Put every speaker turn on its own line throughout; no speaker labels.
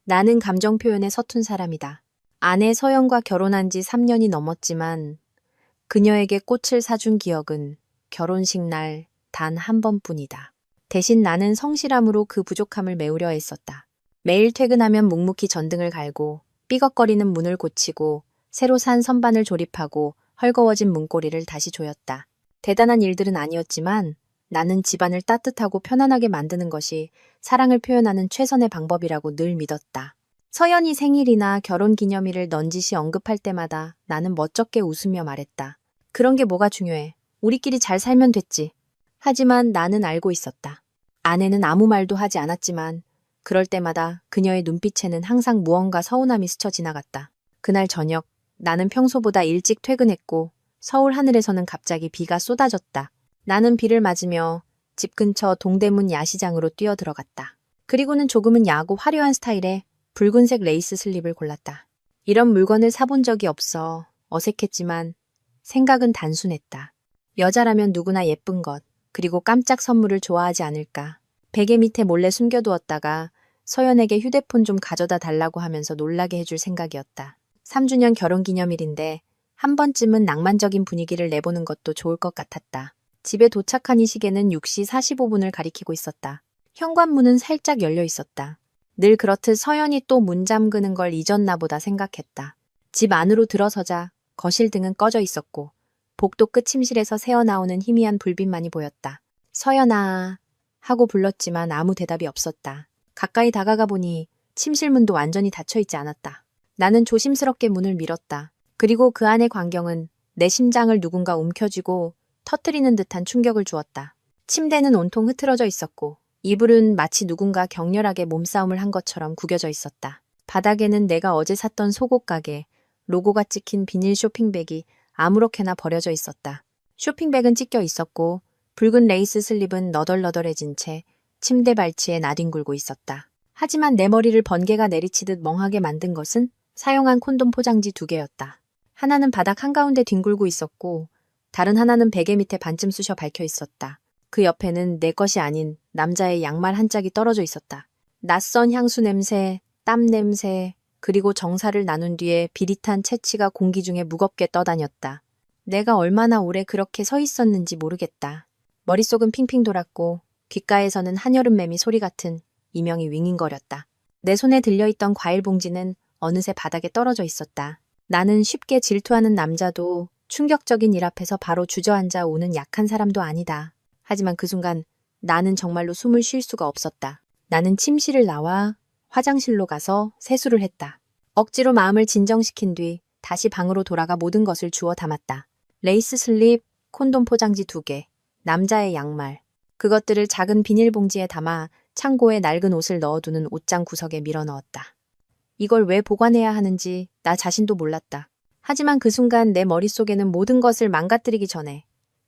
나는 감정 표현에 서툰 사람이다. 아내 서연과 결혼한 지 3년이 넘었지만 그녀에게 꽃을 사준 기억은 결혼식 날 단 한 번뿐이다. 대신 나는 성실함으로 그 부족함을 메우려 했었다. 매일 퇴근하면 묵묵히 전등을 갈고 삐걱거리는 문을 고치고 새로 산 선반을 조립하고 헐거워진 문고리를 다시 조였다. 대단한 일들은 아니었지만 나는 집안을 따뜻하고 편안하게 만드는 것이 사랑을 표현하는 최선의 방법이라고 늘 믿었다. 서연이 생일이나 결혼기념일을 넌지시 언급할 때마다 나는 멋쩍게 웃으며 말했다. 그런 게 뭐가 중요해. 우리끼리 잘 살면 됐지. 하지만 나는 알고 있었다. 아내는 아무 말도 하지 않았지만 그럴 때마다 그녀의 눈빛에는 항상 무언가 서운함이 스쳐 지나갔다. 그날 저녁 나는 평소보다 일찍 퇴근했고 서울 하늘에서는 갑자기 비가 쏟아졌다. 나는 비를 맞으며 집 근처 동대문 야시장으로 뛰어들어갔다. 그리고는 조금은 야하고 화려한 스타일의 붉은색 레이스 슬립을 골랐다. 이런 물건을 사본 적이 없어 어색했지만 생각은 단순했다. 여자라면 누구나 예쁜 것, 그리고 깜짝 선물을 좋아하지 않을까. 베개 밑에 몰래 숨겨두었다가 서연에게 휴대폰 좀 가져다 달라고 하면서 놀라게 해줄 생각이었다. 3주년 결혼기념일인데 한 번쯤은 낭만적인 분위기를 내보는 것도 좋을 것 같았다. 집에 도착한 이 시계는 6시 45분을 가리키고 있었다. 현관문은 살짝 열려 있었다. 늘 그렇듯 서연이 또 문 잠그는 걸 잊었나 보다 생각했다. 집 안으로 들어서자 거실 등은 꺼져 있었고 복도 끝 침실에서 새어나오는 희미한 불빛만이 보였다. 서연아 하고 불렀지만 아무 대답이 없었다. 가까이 다가가 보니 침실 문도 완전히 닫혀 있지 않았다. 나는 조심스럽게 문을 밀었다. 그리고 그 안의 광경은 내 심장을 누군가 움켜쥐고 터뜨리는 듯한 충격을 주었다. 침대는 온통 흐트러져 있었고 이불은 마치 누군가 격렬하게 몸싸움을 한 것처럼 구겨져 있었다. 바닥에는 내가 어제 샀던 속옷 가게, 로고가 찍힌 비닐 쇼핑백이 아무렇게나 버려져 있었다. 쇼핑백은 찢겨 있었고 붉은 레이스 슬립은 너덜너덜해진 채 침대 발치에 나뒹굴고 있었다. 하지만 내 머리를 번개가 내리치듯 멍하게 만든 것은 사용한 콘돔 포장지 2개였다. 하나는 바닥 한가운데 뒹굴고 있었고 다른 하나는 베개 밑에 반쯤 쑤셔 박혀 있었다. 그 옆에는 내 것이 아닌 남자의 양말 한 짝이 떨어져 있었다. 낯선 향수 냄새, 땀 냄새, 그리고 정사를 나눈 뒤에 비릿한 채취가 공기 중에 무겁게 떠다녔다. 내가 얼마나 오래 그렇게 서 있었는지 모르겠다. 머릿속은 핑핑 돌았고 귓가에서는 한여름 매미 소리 같은 이명이 윙윙거렸다. 내 손에 들려있던 과일 봉지는 어느새 바닥에 떨어져 있었다. 나는 쉽게 질투하는 남자도 충격적인 일 앞에서 바로 주저앉아 오는 약한 사람도 아니다. 하지만 그 순간 나는 정말로 숨을 쉴 수가 없었다. 나는 침실을 나와 화장실로 가서 세수를 했다. 억지로 마음을 진정시킨 뒤 다시 방으로 돌아가 모든 것을 주워 담았다. 레이스 슬립, 콘돔 포장지 2개, 남자의 양말. 그것들을 작은 비닐봉지에 담아 창고에 낡은 옷을 넣어두는 옷장 구석에 밀어넣었다. 이걸 왜 보관해야 하는지 나 자신도 몰랐다. 하지만 그 순간 내 머릿속에는 모든 것을 망가뜨리기 전에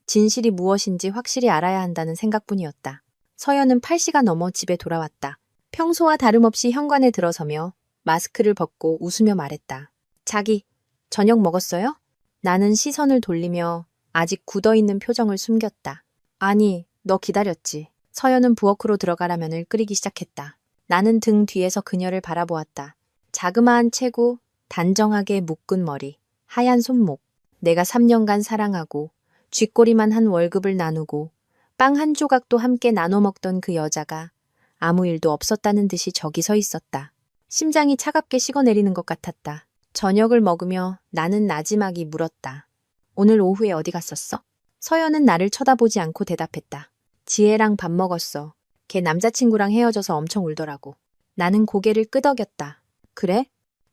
진실이 무엇인지 확실히 알아야 한다는 생각뿐이었다. 서연은 8시가 넘어 집에 돌아왔다. 평소와 다름없이 현관에 들어서며 마스크를 벗고 웃으며 말했다. 자기, 저녁 먹었어요? 나는 시선을 돌리며 아직 굳어있는 표정을 숨겼다. 아니, 너 기다렸지. 서연은 부엌으로 들어가 라면을 끓이기 시작했다. 나는 등 뒤에서 그녀를 바라보았다. 자그마한 체구, 단정하게 묶은 머리, 하얀 손목. 내가 3년간 사랑하고 쥐꼬리만 한 월급을 나누고 빵 한 조각도 함께 나눠 먹던 그 여자가 아무 일도 없었다는 듯이 저기 서 있었다. 심장이 차갑게 식어내리는 것 같았다. 저녁을 먹으며 나는 나지막이 물었다. 오늘 오후에 어디 갔었어? 서연은 나를 쳐다보지 않고 대답했다. 지혜랑 밥 먹었어. 걔 남자친구랑 헤어져서 엄청 울더라고. 나는 고개를 끄덕였다. 그래?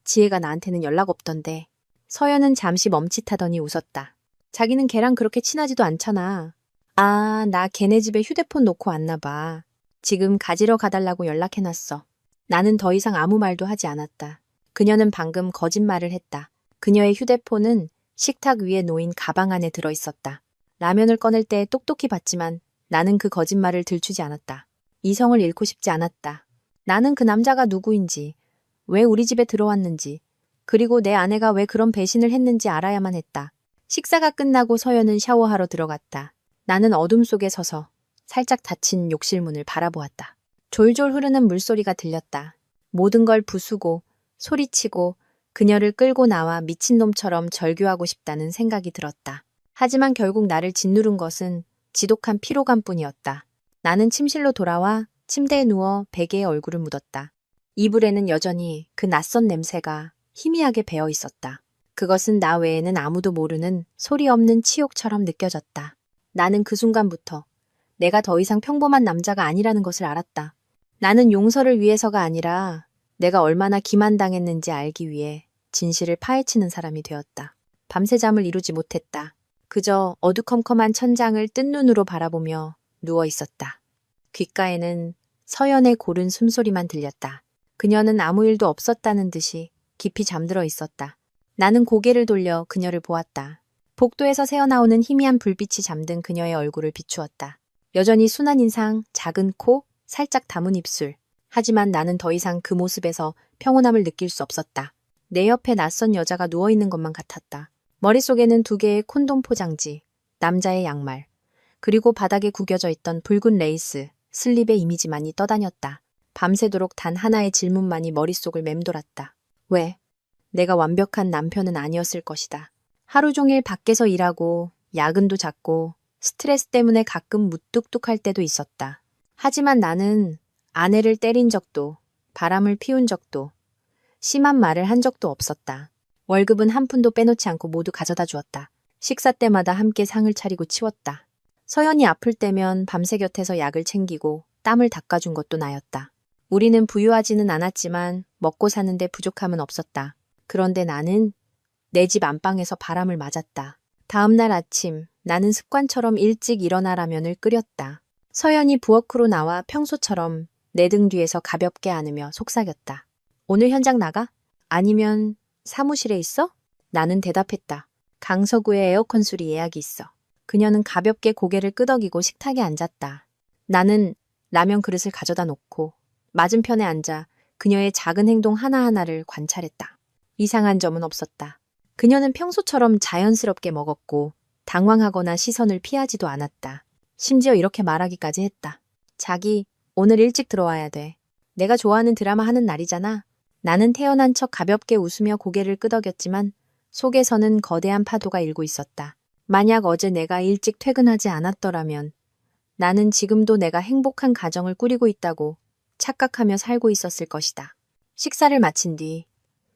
지혜가 나한테는 연락 없던데. 서연은 잠시 멈칫하더니 웃었다. 자기는 걔랑 그렇게 친하지도 않잖아. 아, 나 걔네 집에 휴대폰 놓고 왔나 봐. 지금 가지러 가달라고 연락해놨어. 나는 더 이상 아무 말도 하지 않았다. 그녀는 방금 거짓말을 했다. 그녀의 휴대폰은 식탁 위에 놓인 가방 안에 들어있었다. 라면을 꺼낼 때 똑똑히 봤지만 나는 그 거짓말을 들추지 않았다. 이성을 잃고 싶지 않았다. 나는 그 남자가 누구인지, 왜 우리 집에 들어왔는지, 그리고 내 아내가 왜 그런 배신을 했는지 알아야만 했다. 식사가 끝나고 서연은 샤워하러 들어갔다. 나는 어둠 속에 서서 살짝 닫힌 욕실 문을 바라보았다. 졸졸 흐르는 물소리가 들렸다. 모든 걸 부수고 소리치고 그녀를 끌고 나와 미친놈처럼 절규하고 싶다는 생각이 들었다. 하지만 결국 나를 짓누른 것은 지독한 피로감뿐이었다. 나는 침실로 돌아와 침대에 누워 베개에 얼굴을 묻었다. 이불에는 여전히 그 낯선 냄새가 희미하게 배어 있었다. 그것은 나 외에는 아무도 모르는 소리 없는 치욕처럼 느껴졌다. 나는 그 순간부터 내가 더 이상 평범한 남자가 아니라는 것을 알았다. 나는 용서를 위해서가 아니라 내가 얼마나 기만당했는지 알기 위해 진실을 파헤치는 사람이 되었다. 밤새 잠을 이루지 못했다. 그저 어두컴컴한 천장을 뜬 눈으로 바라보며 누워 있었다. 귓가에는 서연의 고른 숨소리만 들렸다. 그녀는 아무 일도 없었다는 듯이 깊이 잠들어 있었다. 나는 고개를 돌려 그녀를 보았다. 복도에서 새어나오는 희미한 불빛이 잠든 그녀의 얼굴을 비추었다. 여전히 순한 인상, 작은 코, 살짝 담은 입술. 하지만 나는 더 이상 그 모습에서 평온함을 느낄 수 없었다. 내 옆에 낯선 여자가 누워있는 것만 같았다. 머릿속에는 2개의 콘돔 포장지, 남자의 양말, 그리고 바닥에 구겨져 있던 붉은 레이스, 슬립의 이미지만이 떠다녔다. 밤새도록 단 하나의 질문만이 머릿속을 맴돌았다. 왜? 내가 완벽한 남편은 아니었을 것이다. 하루 종일 밖에서 일하고 야근도 잦고 스트레스 때문에 가끔 무뚝뚝할 때도 있었다. 하지만 나는 아내를 때린 적도 바람을 피운 적도 심한 말을 한 적도 없었다. 월급은 한 푼도 빼놓지 않고 모두 가져다 주었다. 식사 때마다 함께 상을 차리고 치웠다. 서연이 아플 때면 밤새 곁에서 약을 챙기고 땀을 닦아준 것도 나였다. 우리는 부유하지는 않았지만 먹고 사는데 부족함은 없었다. 그런데 나는 내 집 안방에서 바람을 맞았다. 다음 날 아침 나는 습관처럼 일찍 일어나 라면을 끓였다. 서연이 부엌으로 나와 평소처럼 내 등 뒤에서 가볍게 안으며 속삭였다. 오늘 현장 나가? 아니면 사무실에 있어? 나는 대답했다. 강서구에 에어컨 수리 예약이 있어. 그녀는 가볍게 고개를 끄덕이고 식탁에 앉았다. 나는 라면 그릇을 가져다 놓고 맞은편에 앉아 그녀의 작은 행동 하나하나를 관찰했다. 이상한 점은 없었다. 그녀는 평소처럼 자연스럽게 먹었고 당황하거나 시선을 피하지도 않았다. 심지어 이렇게 말하기까지 했다. 자기, 오늘 일찍 들어와야 돼. 내가 좋아하는 드라마 하는 날이잖아. 나는 태어난 척 가볍게 웃으며 고개를 끄덕였지만 속에서는 거대한 파도가 일고 있었다. 만약 어제 내가 일찍 퇴근하지 않았더라면 나는 지금도 내가 행복한 가정을 꾸리고 있다고 착각하며 살고 있었을 것이다. 식사를 마친 뒤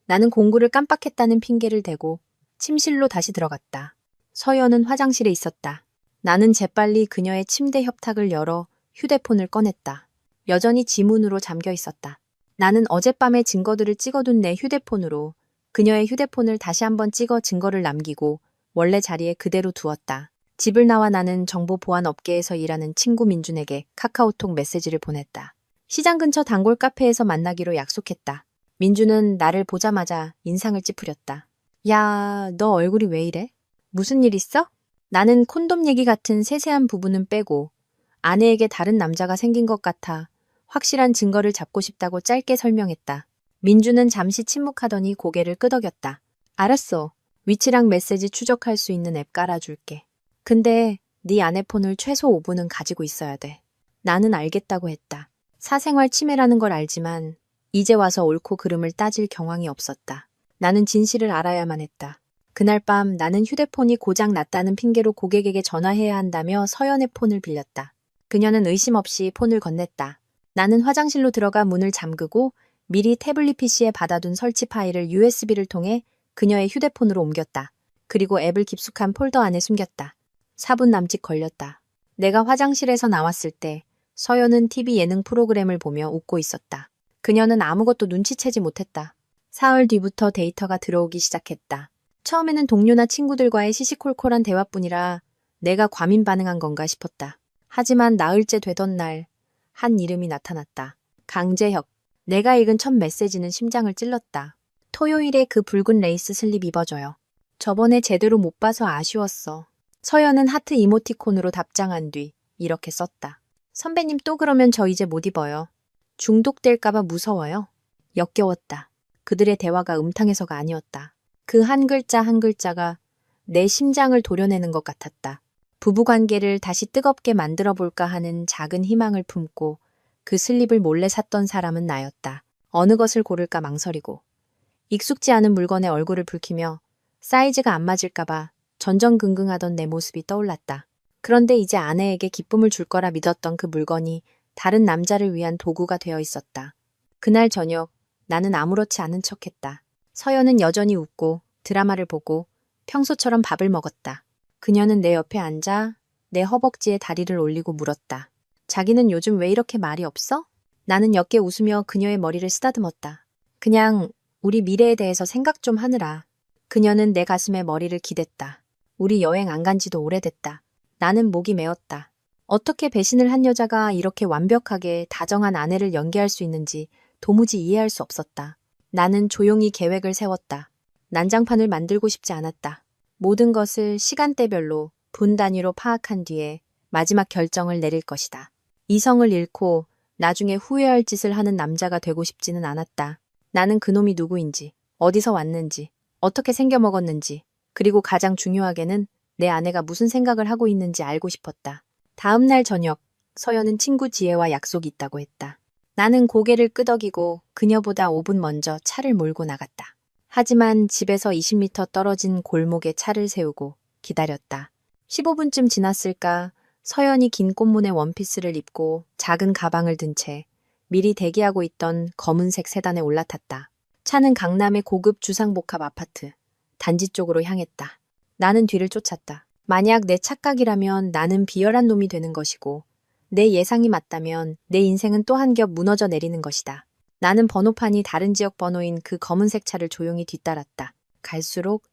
나는 공구를 깜빡했다는 핑계를 대고 침실로 다시 들어갔다. 서연은 화장실에 있었다. 나는 재빨리 그녀의 침대 협탁을 열어 휴대폰을 꺼냈다. 여전히 지문으로 잠겨 있었다. 나는 어젯밤의 증거들을 찍어둔 내 휴대폰으로 그녀의 휴대폰을 다시 한번 찍어 증거를 남기고 원래 자리에 그대로 두었다. 집을 나와 나는 정보보안 업계에서 일하는 친구 민준에게 카카오톡 메시지를 보냈다. 시장 근처 단골 카페에서 만나기로 약속했다. 민준은 나를 보자마자 인상을 찌푸렸다. 야, 너 얼굴이 왜 이래? 무슨 일 있어? 나는 콘돔 얘기 같은 세세한 부분은 빼고 아내에게 다른 남자가 생긴 것 같아 확실한 증거를 잡고 싶다고 짧게 설명했다. 민준은 잠시 침묵하더니 고개를 끄덕였다. 알았어. 위치랑 메시지 추적할 수 있는 앱 깔아줄게. 근데 네 아내 폰을 최소 5분은 가지고 있어야 돼. 나는 알겠다고 했다. 사생활 침해라는 걸 알지만 이제 와서 옳고 그름을 따질 경황이 없었다. 나는 진실을 알아야만 했다. 그날 밤 나는 휴대폰이 고장 났다는 핑계로 고객에게 전화해야 한다며 서연의 폰을 빌렸다. 그녀는 의심 없이 폰을 건넸다. 나는 화장실로 들어가 문을 잠그고 미리 태블릿 PC에 받아둔 설치 파일을 USB를 통해 그녀의 휴대폰으로 옮겼다. 그리고 앱을 깊숙한 폴더 안에 숨겼다. 4분 남짓 걸렸다. 내가 화장실에서 나왔을 때 서연은 TV 예능 프로그램을 보며 웃고 있었다. 그녀는 아무것도 눈치채지 못했다. 사흘 뒤부터 데이터가 들어오기 시작했다. 처음에는 동료나 친구들과의 시시콜콜한 대화뿐이라 내가 과민 반응한 건가 싶었다. 하지만 나흘째 되던 날 한 이름이 나타났다. 강재혁. 내가 읽은 첫 메시지는 심장을 찔렀다. 토요일에 그 붉은 레이스 슬립 입어줘요. 저번에 제대로 못 봐서 아쉬웠어. 서연은 하트 이모티콘으로 답장한 뒤 이렇게 썼다. 선배님 또 그러면 저 이제 못 입어요. 중독될까봐 무서워요. 역겨웠다. 그들의 대화가 음탕해서가 아니었다. 그 한 글자 한 글자가 내 심장을 도려내는 것 같았다. 부부관계를 다시 뜨겁게 만들어 볼까 하는 작은 희망을 품고 그 슬립을 몰래 샀던 사람은 나였다. 어느 것을 고를까 망설이고 익숙지 않은 물건에 얼굴을 붉히며 사이즈가 안 맞을까봐 전전긍긍하던 내 모습이 떠올랐다. 그런데 이제 아내에게 기쁨을 줄 거라 믿었던 그 물건이 다른 남자를 위한 도구가 되어 있었다. 그날 저녁 나는 아무렇지 않은 척했다. 서연은 여전히 웃고 드라마를 보고 평소처럼 밥을 먹었다. 그녀는 내 옆에 앉아 내 허벅지에 다리를 올리고 물었다. 자기는 요즘 왜 이렇게 말이 없어? 나는 옅게 웃으며 그녀의 머리를 쓰다듬었다. 그냥 우리 미래에 대해서 생각 좀 하느라. 그녀는 내 가슴에 머리를 기댔다. 우리 여행 안 간 지도 오래됐다. 나는 목이 메었다. 어떻게 배신을 한 여자가 이렇게 완벽하게 다정한 아내를 연기할 수 있는지 도무지 이해할 수 없었다. 나는 조용히 계획을 세웠다. 난장판을 만들고 싶지 않았다. 모든 것을 시간대별로 분 단위로 파악한 뒤에 마지막 결정을 내릴 것이다. 이성을 잃고 나중에 후회할 짓을 하는 남자가 되고 싶지는 않았다. 나는 그놈이 누구인지, 어디서 왔는지, 어떻게 생겨먹었는지, 그리고 가장 중요하게는 내 아내가 무슨 생각을 하고 있는지 알고 싶었다. 다음 날 저녁, 서연은 친구 지혜와 약속이 있다고 했다. 나는 고개를 끄덕이고 그녀보다 5분 먼저 차를 몰고 나갔다. 하지만 집에서 20m 떨어진 골목에 차를 세우고 기다렸다. 15분쯤 지났을까 서연이 긴 꽃무늬 원피스를 입고 작은 가방을 든 채 미리 대기하고 있던 검은색 세단에 올라탔다. 차는 강남의 고급 주상복합 아파트, 단지 쪽으로 향했다. 나는 뒤를 쫓았다. 만약 내 착각이라면 나는 비열한 놈이 되는 것이고 내 예상이 맞다면 내 인생은 또 한 겹 무너져 내리는 것이다. 나는 번호판이 다른 지역 번호인 그 검은색 차를 조용히 뒤따랐다. 갈수록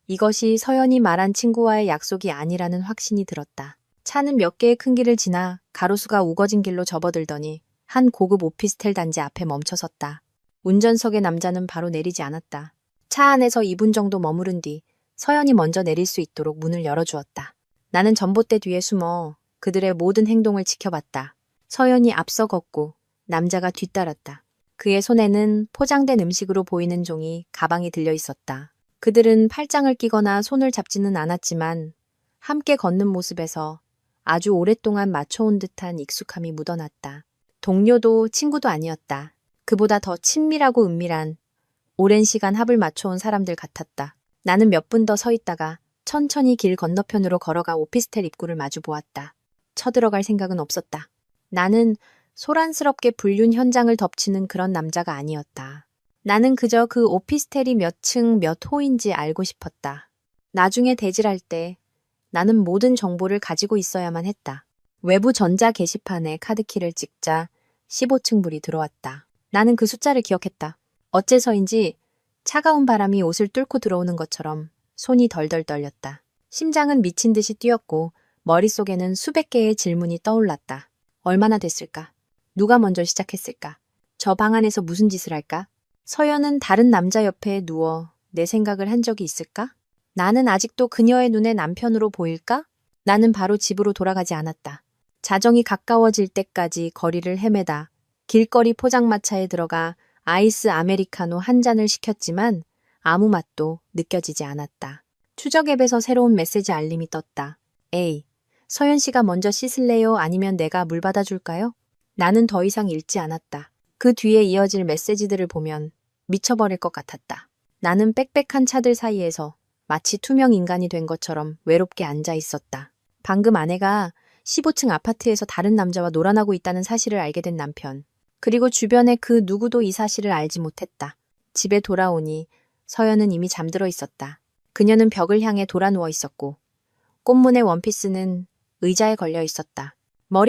이것이 서연이 말한 친구와의 약속이 아니라는 확신이 들었다. 차는 몇 개의 큰 길을 지나 가로수가 우거진 길로 접어들더니 한 고급 오피스텔 단지 앞에 멈춰섰다. 운전석의 남자는 바로 내리지 않았다. 차 안에서 2분 정도 머무른 뒤 서연이 먼저 내릴 수 있도록 문을 열어주었다. 나는 전봇대 뒤에 숨어 그들의 모든 행동을 지켜봤다. 서연이 앞서 걷고 남자가 뒤따랐다. 그의 손에는 포장된 음식으로 보이는 종이 가방에 들려 있었다. 그들은 팔짱을 끼거나 손을 잡지는 않았지만 함께 걷는 모습에서 아주 오랫동안 맞춰온 듯한 익숙함이 묻어났다. 동료도 친구도 아니었다. 그보다 더 친밀하고 은밀한 오랜 시간 합을 맞춰온 사람들 같았다. 나는 몇 분 더 서 있다가 천천히 길 건너편으로 걸어가 오피스텔 입구를 마주 보았다. 쳐들어갈 생각은 없었다. 나는 소란스럽게 불륜 현장을 덮치는 그런 남자가 아니었다. 나는 그저 그 오피스텔이 몇 층 몇 호인지 알고 싶었다. 나중에 대질할 때 나는 모든 정보를 가지고 있어야만 했다. 외부 전자 게시판에 카드키를 찍자 15층 불이 들어왔다. 나는 그 숫자를 기억했다. 어째서인지 차가운 바람이 옷을 뚫고 들어오는 것처럼 손이 덜덜 떨렸다. 심장은 미친 듯이 뛰었고 머릿속에는 수백 개의 질문이 떠올랐다. 얼마나 됐을까? 누가 먼저 시작했을까? 저 방 안에서 무슨 짓을 할까? 서연은 다른 남자 옆에 누워 내 생각을 한 적이 있을까? 나는 아직도 그녀의 눈에 남편으로 보일까? 나는 바로 집으로 돌아가지 않았다. 자정이 가까워질 때까지 거리를 헤매다 길거리 포장마차에 들어가 아이스 아메리카노 한 잔을 시켰지만 아무 맛도 느껴지지 않았다. 추적 앱에서 새로운 메시지 알림이 떴다. 에이, 서연 씨가 먼저 씻을래요? 아니면 내가 물 받아줄까요? 나는 더 이상 읽지 않았다. 그 뒤에 이어질 메시지들을 보면 미쳐버릴 것 같았다. 나는 빽빽한 차들 사이에서 마치 투명 인간이 된 것처럼 외롭게 앉아 있었다. 방금 아내가 15층 아파트에서 다른 남자와 놀아나고 있다는 사실을 알게 된 남편. 그리고 주변의 그 누구도 이 사실을 알지 못했다. 집에 돌아오니 서연은 이미 잠들어 있었다. 그녀는 벽을 향해 돌아 누워 있었고 꽃무늬 원피스는 의자에 걸려 있었다.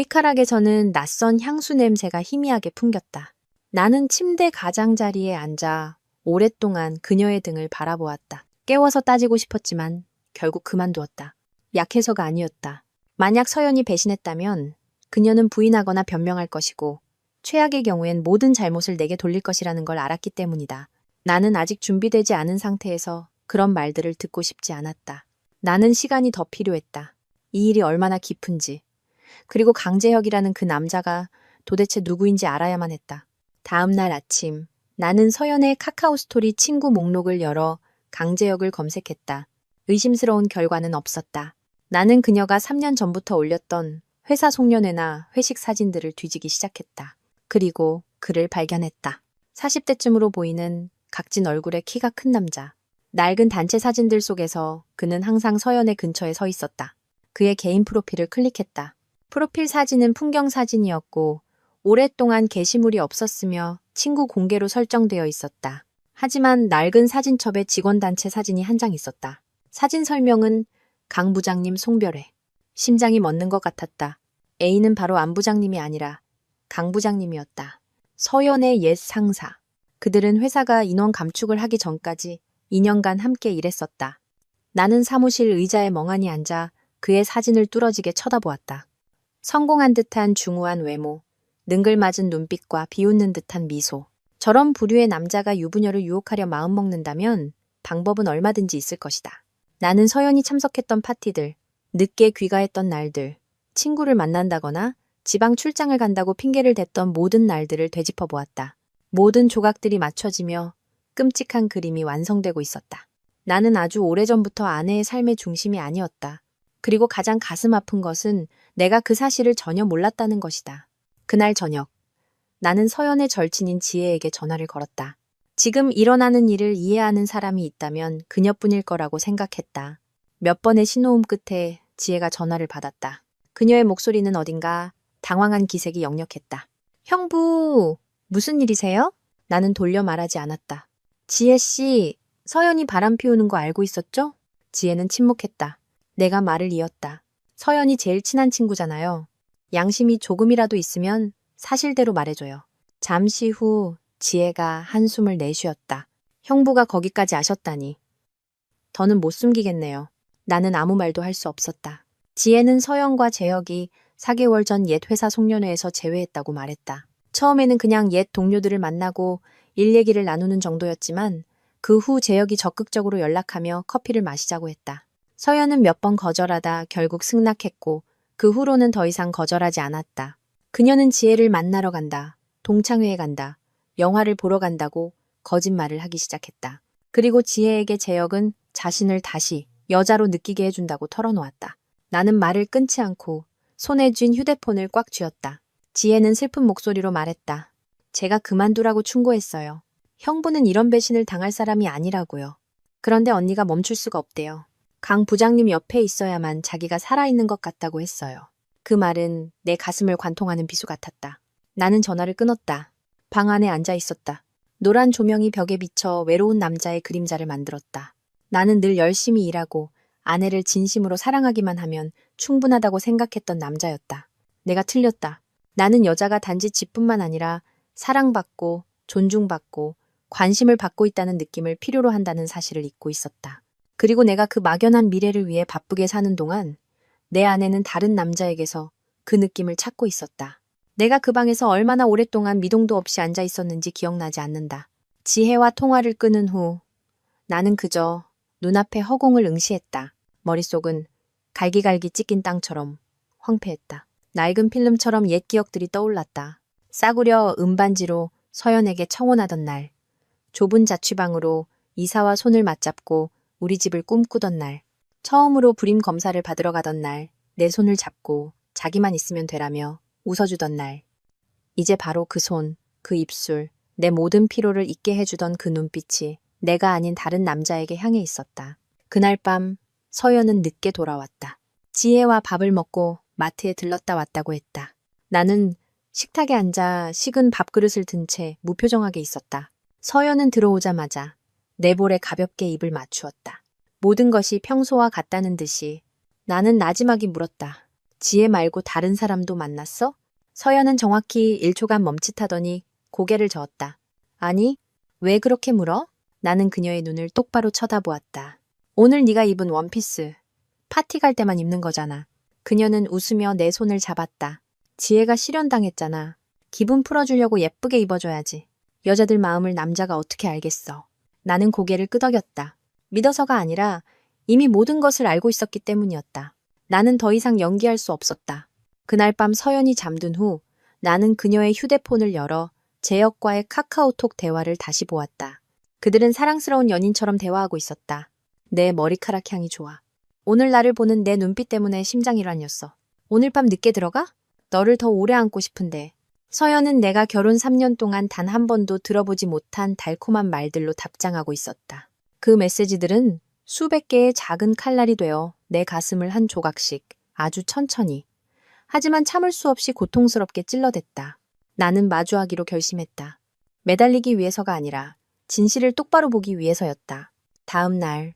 머리카락에서는 낯선 향수 냄새가 희미하게 풍겼다. 나는 침대 가장자리에 앉아 오랫동안 그녀의 등을 바라보았다. 깨워서 따지고 싶었지만 결국 그만두었다. 약해서가 아니었다. 만약 서연이 배신했다면 그녀는 부인하거나 변명할 것이고 최악의 경우엔 모든 잘못을 내게 돌릴 것이라는 걸 알았기 때문이다. 나는 아직 준비되지 않은 상태에서 그런 말들을 듣고 싶지 않았다. 나는 시간이 더 필요했다. 이 일이 얼마나 깊은지, 그리고 강재혁이라는 그 남자가 도대체 누구인지 알아야만 했다. 다음 날 아침, 나는 서연의 카카오스토리 친구 목록을 열어 강재혁을 검색했다. 의심스러운 결과는 없었다. 나는 그녀가 3년 전부터 올렸던 회사 송년회나 회식 사진들을 뒤지기 시작했다. 그리고 그를 발견했다. 40대쯤으로 보이는 각진 얼굴에 키가 큰 남자. 낡은 단체 사진들 속에서 그는 항상 서연의 근처에 서 있었다. 그의 개인 프로필을 클릭했다. 프로필 사진은 풍경 사진이었고 오랫동안 게시물이 없었으며 친구 공개로 설정되어 있었다. 하지만 낡은 사진첩에 직원단체 사진이 한 장 있었다. 사진 설명은 강 부장님 송별회. 심장이 멎는 것 같았다. A는 바로 안 부장님이 아니라 강 부장님이었다. 서연의 옛 상사. 그들은 회사가 인원 감축을 하기 전까지 2년간 함께 일했었다. 나는 사무실 의자에 멍하니 앉아 그의 사진을 뚫어지게 쳐다보았다. 성공한 듯한 중후한 외모, 능글맞은 눈빛과 비웃는 듯한 미소. 저런 부류의 남자가 유부녀를 유혹하려 마음먹는다면 방법은 얼마든지 있을 것이다. 나는 서연이 참석했던 파티들, 늦게 귀가했던 날들, 친구를 만난다거나 지방 출장을 간다고 핑계를 댔던 모든 날들을 되짚어 보았다. 모든 조각들이 맞춰지며 끔찍한 그림이 완성되고 있었다. 나는 아주 오래전부터 아내의 삶의 중심이 아니었다. 그리고 가장 가슴 아픈 것은 내가 그 사실을 전혀 몰랐다는 것이다. 그날 저녁, 나는 서연의 절친인 지혜에게 전화를 걸었다. 지금 일어나는 일을 이해하는 사람이 있다면 그녀뿐일 거라고 생각했다. 몇 번의 신호음 끝에 지혜가 전화를 받았다. 그녀의 목소리는 어딘가 당황한 기색이 역력했다. 형부, 무슨 일이세요? 나는 돌려 말하지 않았다. 지혜 씨, 서연이 바람 피우는 거 알고 있었죠? 지혜는 침묵했다. 내가 말을 이었다. 서연이 제일 친한 친구잖아요. 양심이 조금이라도 있으면 사실대로 말해줘요. 잠시 후 지혜가 한숨을 내쉬었다. 형부가 거기까지 아셨다니. 더는 못 숨기겠네요. 나는 아무 말도 할 수 없었다. 지혜는 서연과 재혁이 4개월 전 옛 회사 송년회에서 제외했다고 말했다. 처음에는 그냥 옛 동료들을 만나고 일 얘기를 나누는 정도였지만 그 후 재혁이 적극적으로 연락하며 커피를 마시자고 했다. 서연은 몇 번 거절하다 결국 승낙했고 그 후로는 더 이상 거절하지 않았다. 그녀는 지혜를 만나러 간다. 동창회에 간다. 영화를 보러 간다고 거짓말을 하기 시작했다. 그리고 지혜에게 재혁은 자신을 다시 여자로 느끼게 해준다고 털어놓았다. 나는 말을 끊지 않고 손에 쥔 휴대폰을 꽉 쥐었다. 지혜는 슬픈 목소리로 말했다. 제가 그만두라고 충고했어요. 형부는 이런 배신을 당할 사람이 아니라고요. 그런데 언니가 멈출 수가 없대요. 강 부장님 옆에 있어야만 자기가 살아있는 것 같다고 했어요. 그 말은 내 가슴을 관통하는 비수 같았다. 나는 전화를 끊었다. 방 안에 앉아 있었다. 노란 조명이 벽에 비쳐 외로운 남자의 그림자를 만들었다. 나는 늘 열심히 일하고 아내를 진심으로 사랑하기만 하면 충분하다고 생각했던 남자였다. 내가 틀렸다. 나는 여자가 단지 집뿐만 아니라 사랑받고 존중받고 관심을 받고 있다는 느낌을 필요로 한다는 사실을 잊고 있었다. 그리고 내가 그 막연한 미래를 위해 바쁘게 사는 동안 내 아내는 다른 남자에게서 그 느낌을 찾고 있었다. 내가 그 방에서 얼마나 오랫동안 미동도 없이 앉아 있었는지 기억나지 않는다. 지혜와 통화를 끊은 후 나는 그저 눈앞에 허공을 응시했다. 머릿속은 갈기갈기 찢긴 땅처럼 황폐했다. 낡은 필름처럼 옛 기억들이 떠올랐다. 싸구려 음반지로 서연에게 청혼하던 날, 좁은 자취방으로 이사와 손을 맞잡고 우리 집을 꿈꾸던 날, 처음으로 불임 검사를 받으러 가던 날, 내 손을 잡고 자기만 있으면 되라며 웃어주던 날. 이제 바로 그 손, 그 입술, 내 모든 피로를 잊게 해주던 그 눈빛이 내가 아닌 다른 남자에게 향해 있었다. 그날 밤 서연은 늦게 돌아왔다. 지혜와 밥을 먹고 마트에 들렀다 왔다고 했다. 나는 식탁에 앉아 식은 밥그릇을 든 채 무표정하게 있었다. 서연은 들어오자마자 내 볼에 가볍게 입을 맞추었다. 모든 것이 평소와 같다는 듯이 나는 나지막이 물었다. 지혜 말고 다른 사람도 만났어? 서연은 정확히 1초간 멈칫하더니 고개를 저었다. 아니, 왜 그렇게 물어? 나는 그녀의 눈을 똑바로 쳐다보았다. 오늘 네가 입은 원피스, 파티 갈 때만 입는 거잖아. 그녀는 웃으며 내 손을 잡았다. 지혜가 실현당했잖아. 기분 풀어주려고 예쁘게 입어줘야지. 여자들 마음을 남자가 어떻게 알겠어. 나는 고개를 끄덕였다. 믿어서가 아니라 이미 모든 것을 알고 있었기 때문이었다. 나는 더 이상 연기할 수 없었다. 그날 밤 서연이 잠든 후 나는 그녀의 휴대폰을 열어 재혁과의 카카오톡 대화를 다시 보았다. 그들은 사랑스러운 연인처럼 대화하고 있었다. 내 머리카락 향이 좋아. 오늘 나를 보는 내 눈빛 때문에 심장이 란이었어. 오늘 밤 늦게 들어가? 너를 더 오래 안고 싶은데. 서연은 내가 결혼 3년 동안 단 한 번도 들어보지 못한 달콤한 말들로 답장하고 있었다. 그 메시지들은 수백 개의 작은 칼날이 되어 내 가슴을 한 조각씩 아주 천천히, 하지만 참을 수 없이 고통스럽게 찔러댔다. 나는 마주하기로 결심했다. 매달리기 위해서가 아니라 진실을 똑바로 보기 위해서였다. 다음 날,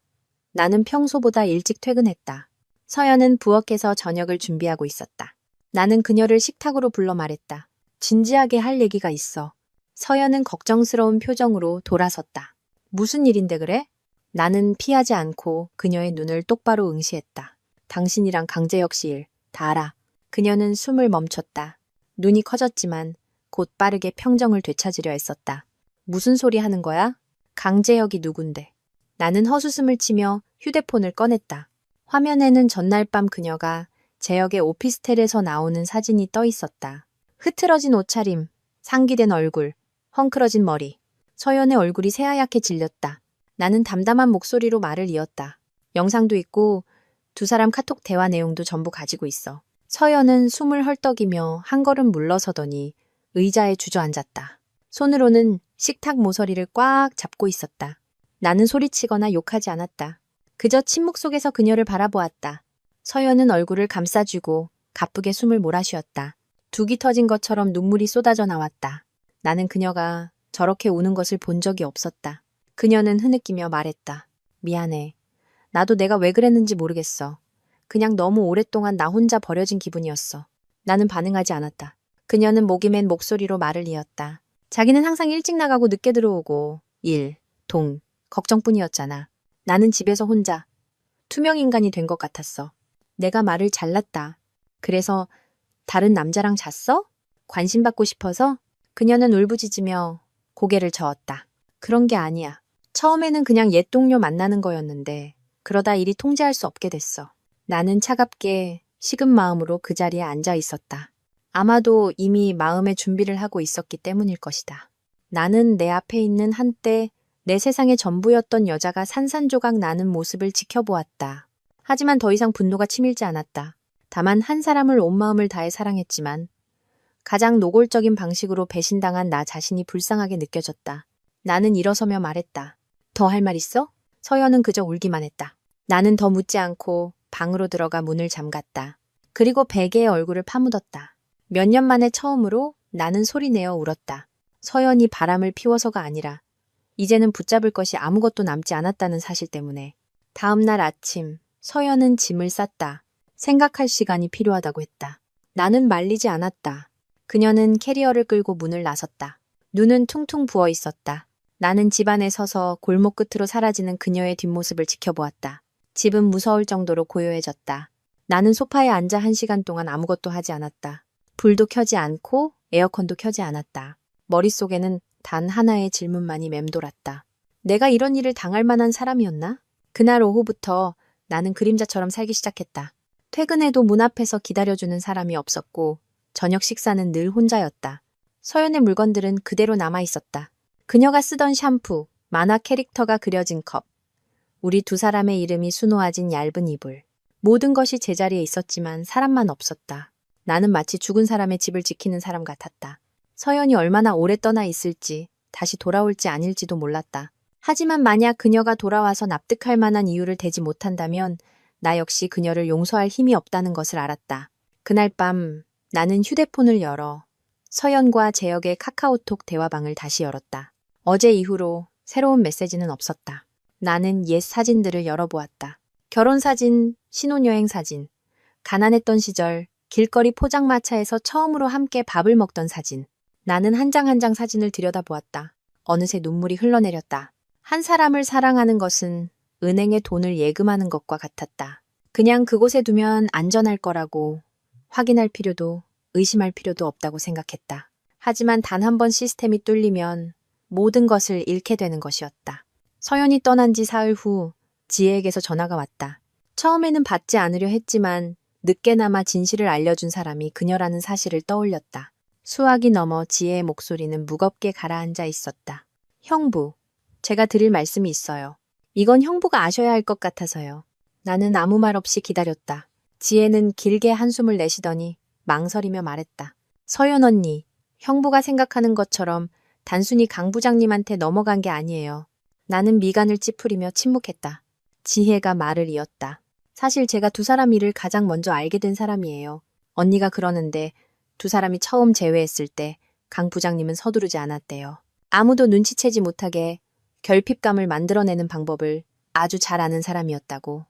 나는 평소보다 일찍 퇴근했다. 서연은 부엌에서 저녁을 준비하고 있었다. 나는 그녀를 식탁으로 불러 말했다. 진지하게 할 얘기가 있어. 서연은 걱정스러운 표정으로 돌아섰다. 무슨 일인데 그래? 나는 피하지 않고 그녀의 눈을 똑바로 응시했다. 당신이랑 강재혁 씨 일, 다 알아. 그녀는 숨을 멈췄다. 눈이 커졌지만 곧 빠르게 평정을 되찾으려 했었다. 무슨 소리 하는 거야? 강재혁이 누군데? 나는 헛웃음을 치며 휴대폰을 꺼냈다. 화면에는 전날 밤 그녀가 재혁의 오피스텔에서 나오는 사진이 떠 있었다. 흐트러진 옷차림, 상기된 얼굴, 헝클어진 머리. 서연의 얼굴이 새하얗게 질렸다. 나는 담담한 목소리로 말을 이었다. 영상도 있고 두 사람 카톡 대화 내용도 전부 가지고 있어. 서연은 숨을 헐떡이며 한 걸음 물러서더니 의자에 주저앉았다. 손으로는 식탁 모서리를 꽉 잡고 있었다. 나는 소리치거나 욕하지 않았다. 그저 침묵 속에서 그녀를 바라보았다. 서연은 얼굴을 감싸쥐고 가쁘게 숨을 몰아쉬었다. 둑이 터진 것처럼 눈물이 쏟아져 나왔다. 나는 그녀가 저렇게 우는 것을 본 적이 없었다. 그녀는 흐느끼며 말했다. 미안해. 나도 내가 왜 그랬는지 모르겠어. 그냥 너무 오랫동안 나 혼자 버려진 기분이었어. 나는 반응하지 않았다. 그녀는 목이 맨 목소리로 말을 이었다. 자기는 항상 일찍 나가고 늦게 들어오고 일, 돈, 걱정뿐이었잖아. 나는 집에서 혼자 투명인간이 된 것 같았어. 내가 말을 잘났다. 그래서 다른 남자랑 잤어? 관심받고 싶어서? 그녀는 울부짖으며 고개를 저었다. 그런 게 아니야. 처음에는 그냥 옛 동료 만나는 거였는데 그러다 일이 통제할 수 없게 됐어. 나는 차갑게 식은 마음으로 그 자리에 앉아 있었다. 아마도 이미 마음의 준비를 하고 있었기 때문일 것이다. 나는 내 앞에 있는 한때 내 세상의 전부였던 여자가 산산조각 나는 모습을 지켜보았다. 하지만 더 이상 분노가 치밀지 않았다. 다만 한 사람을 온 마음을 다해 사랑했지만 가장 노골적인 방식으로 배신당한 나 자신이 불쌍하게 느껴졌다. 나는 일어서며 말했다. 더 할 말 있어? 서연은 그저 울기만 했다. 나는 더 묻지 않고 방으로 들어가 문을 잠갔다. 그리고 베개에 얼굴을 파묻었다. 몇 년 만에 처음으로 나는 소리내어 울었다. 서연이 바람을 피워서가 아니라 이제는 붙잡을 것이 아무것도 남지 않았다는 사실 때문에. 다음 날 아침, 서연은 짐을 쌌다. 생각할 시간이 필요하다고 했다. 나는 말리지 않았다. 그녀는 캐리어를 끌고 문을 나섰다. 눈은 퉁퉁 부어 있었다. 나는 집 안에 서서 골목 끝으로 사라지는 그녀의 뒷모습을 지켜보았다. 집은 무서울 정도로 고요해졌다. 나는 소파에 앉아 1시간 동안 아무것도 하지 않았다. 불도 켜지 않고 에어컨도 켜지 않았다. 머릿속에는 단 하나의 질문만이 맴돌았다. 내가 이런 일을 당할 만한 사람이었나? 그날 오후부터 나는 그림자처럼 살기 시작했다. 퇴근해도 문 앞에서 기다려주는 사람이 없었고 저녁 식사는 늘 혼자였다. 서연의 물건들은 그대로 남아있었다. 그녀가 쓰던 샴푸, 만화 캐릭터가 그려진 컵, 우리 두 사람의 이름이 수놓아진 얇은 이불. 모든 것이 제자리에 있었지만 사람만 없었다. 나는 마치 죽은 사람의 집을 지키는 사람 같았다. 서연이 얼마나 오래 떠나 있을지, 다시 돌아올지 아닐지도 몰랐다. 하지만 만약 그녀가 돌아와서 납득할 만한 이유를 대지 못한다면 나 역시 그녀를 용서할 힘이 없다는 것을 알았다. 그날 밤 나는 휴대폰을 열어 서연과 재혁의 카카오톡 대화방을 다시 열었다. 어제 이후로 새로운 메시지는 없었다. 나는 옛 사진들을 열어보았다. 결혼사진, 신혼여행 사진, 가난했던 시절 길거리 포장마차에서 처음으로 함께 밥을 먹던 사진. 나는 한 장 한 장 사진을 들여다보았다. 어느새 눈물이 흘러내렸다. 한 사람을 사랑하는 것은 은행에 돈을 예금하는 것과 같았다. 그냥 그곳에 두면 안전할 거라고 확인할 필요도 의심할 필요도 없다고 생각했다. 하지만 단 한 번 시스템이 뚫리면 모든 것을 잃게 되는 것이었다. 서연이 떠난 지 사흘 후 지혜에게서 전화가 왔다. 처음에는 받지 않으려 했지만 늦게나마 진실을 알려준 사람이 그녀라는 사실을 떠올렸다. 수학이 넘어 지혜의 목소리는 무겁게 가라앉아 있었다. 형부, 제가 드릴 말씀이 있어요. 이건 형부가 아셔야 할 것 같아서요. 나는 아무 말 없이 기다렸다. 지혜는 길게 한숨을 내쉬더니 망설이며 말했다. 서연 언니, 형부가 생각하는 것처럼 단순히 강 부장님한테 넘어간 게 아니에요. 나는 미간을 찌푸리며 침묵했다. 지혜가 말을 이었다. 사실 제가 두 사람 일을 가장 먼저 알게 된 사람이에요. 언니가 그러는데 두 사람이 처음 재회했을 때 강 부장님은 서두르지 않았대요. 아무도 눈치채지 못하게 결핍감을 만들어내는 방법을 아주 잘 아는 사람이었다고.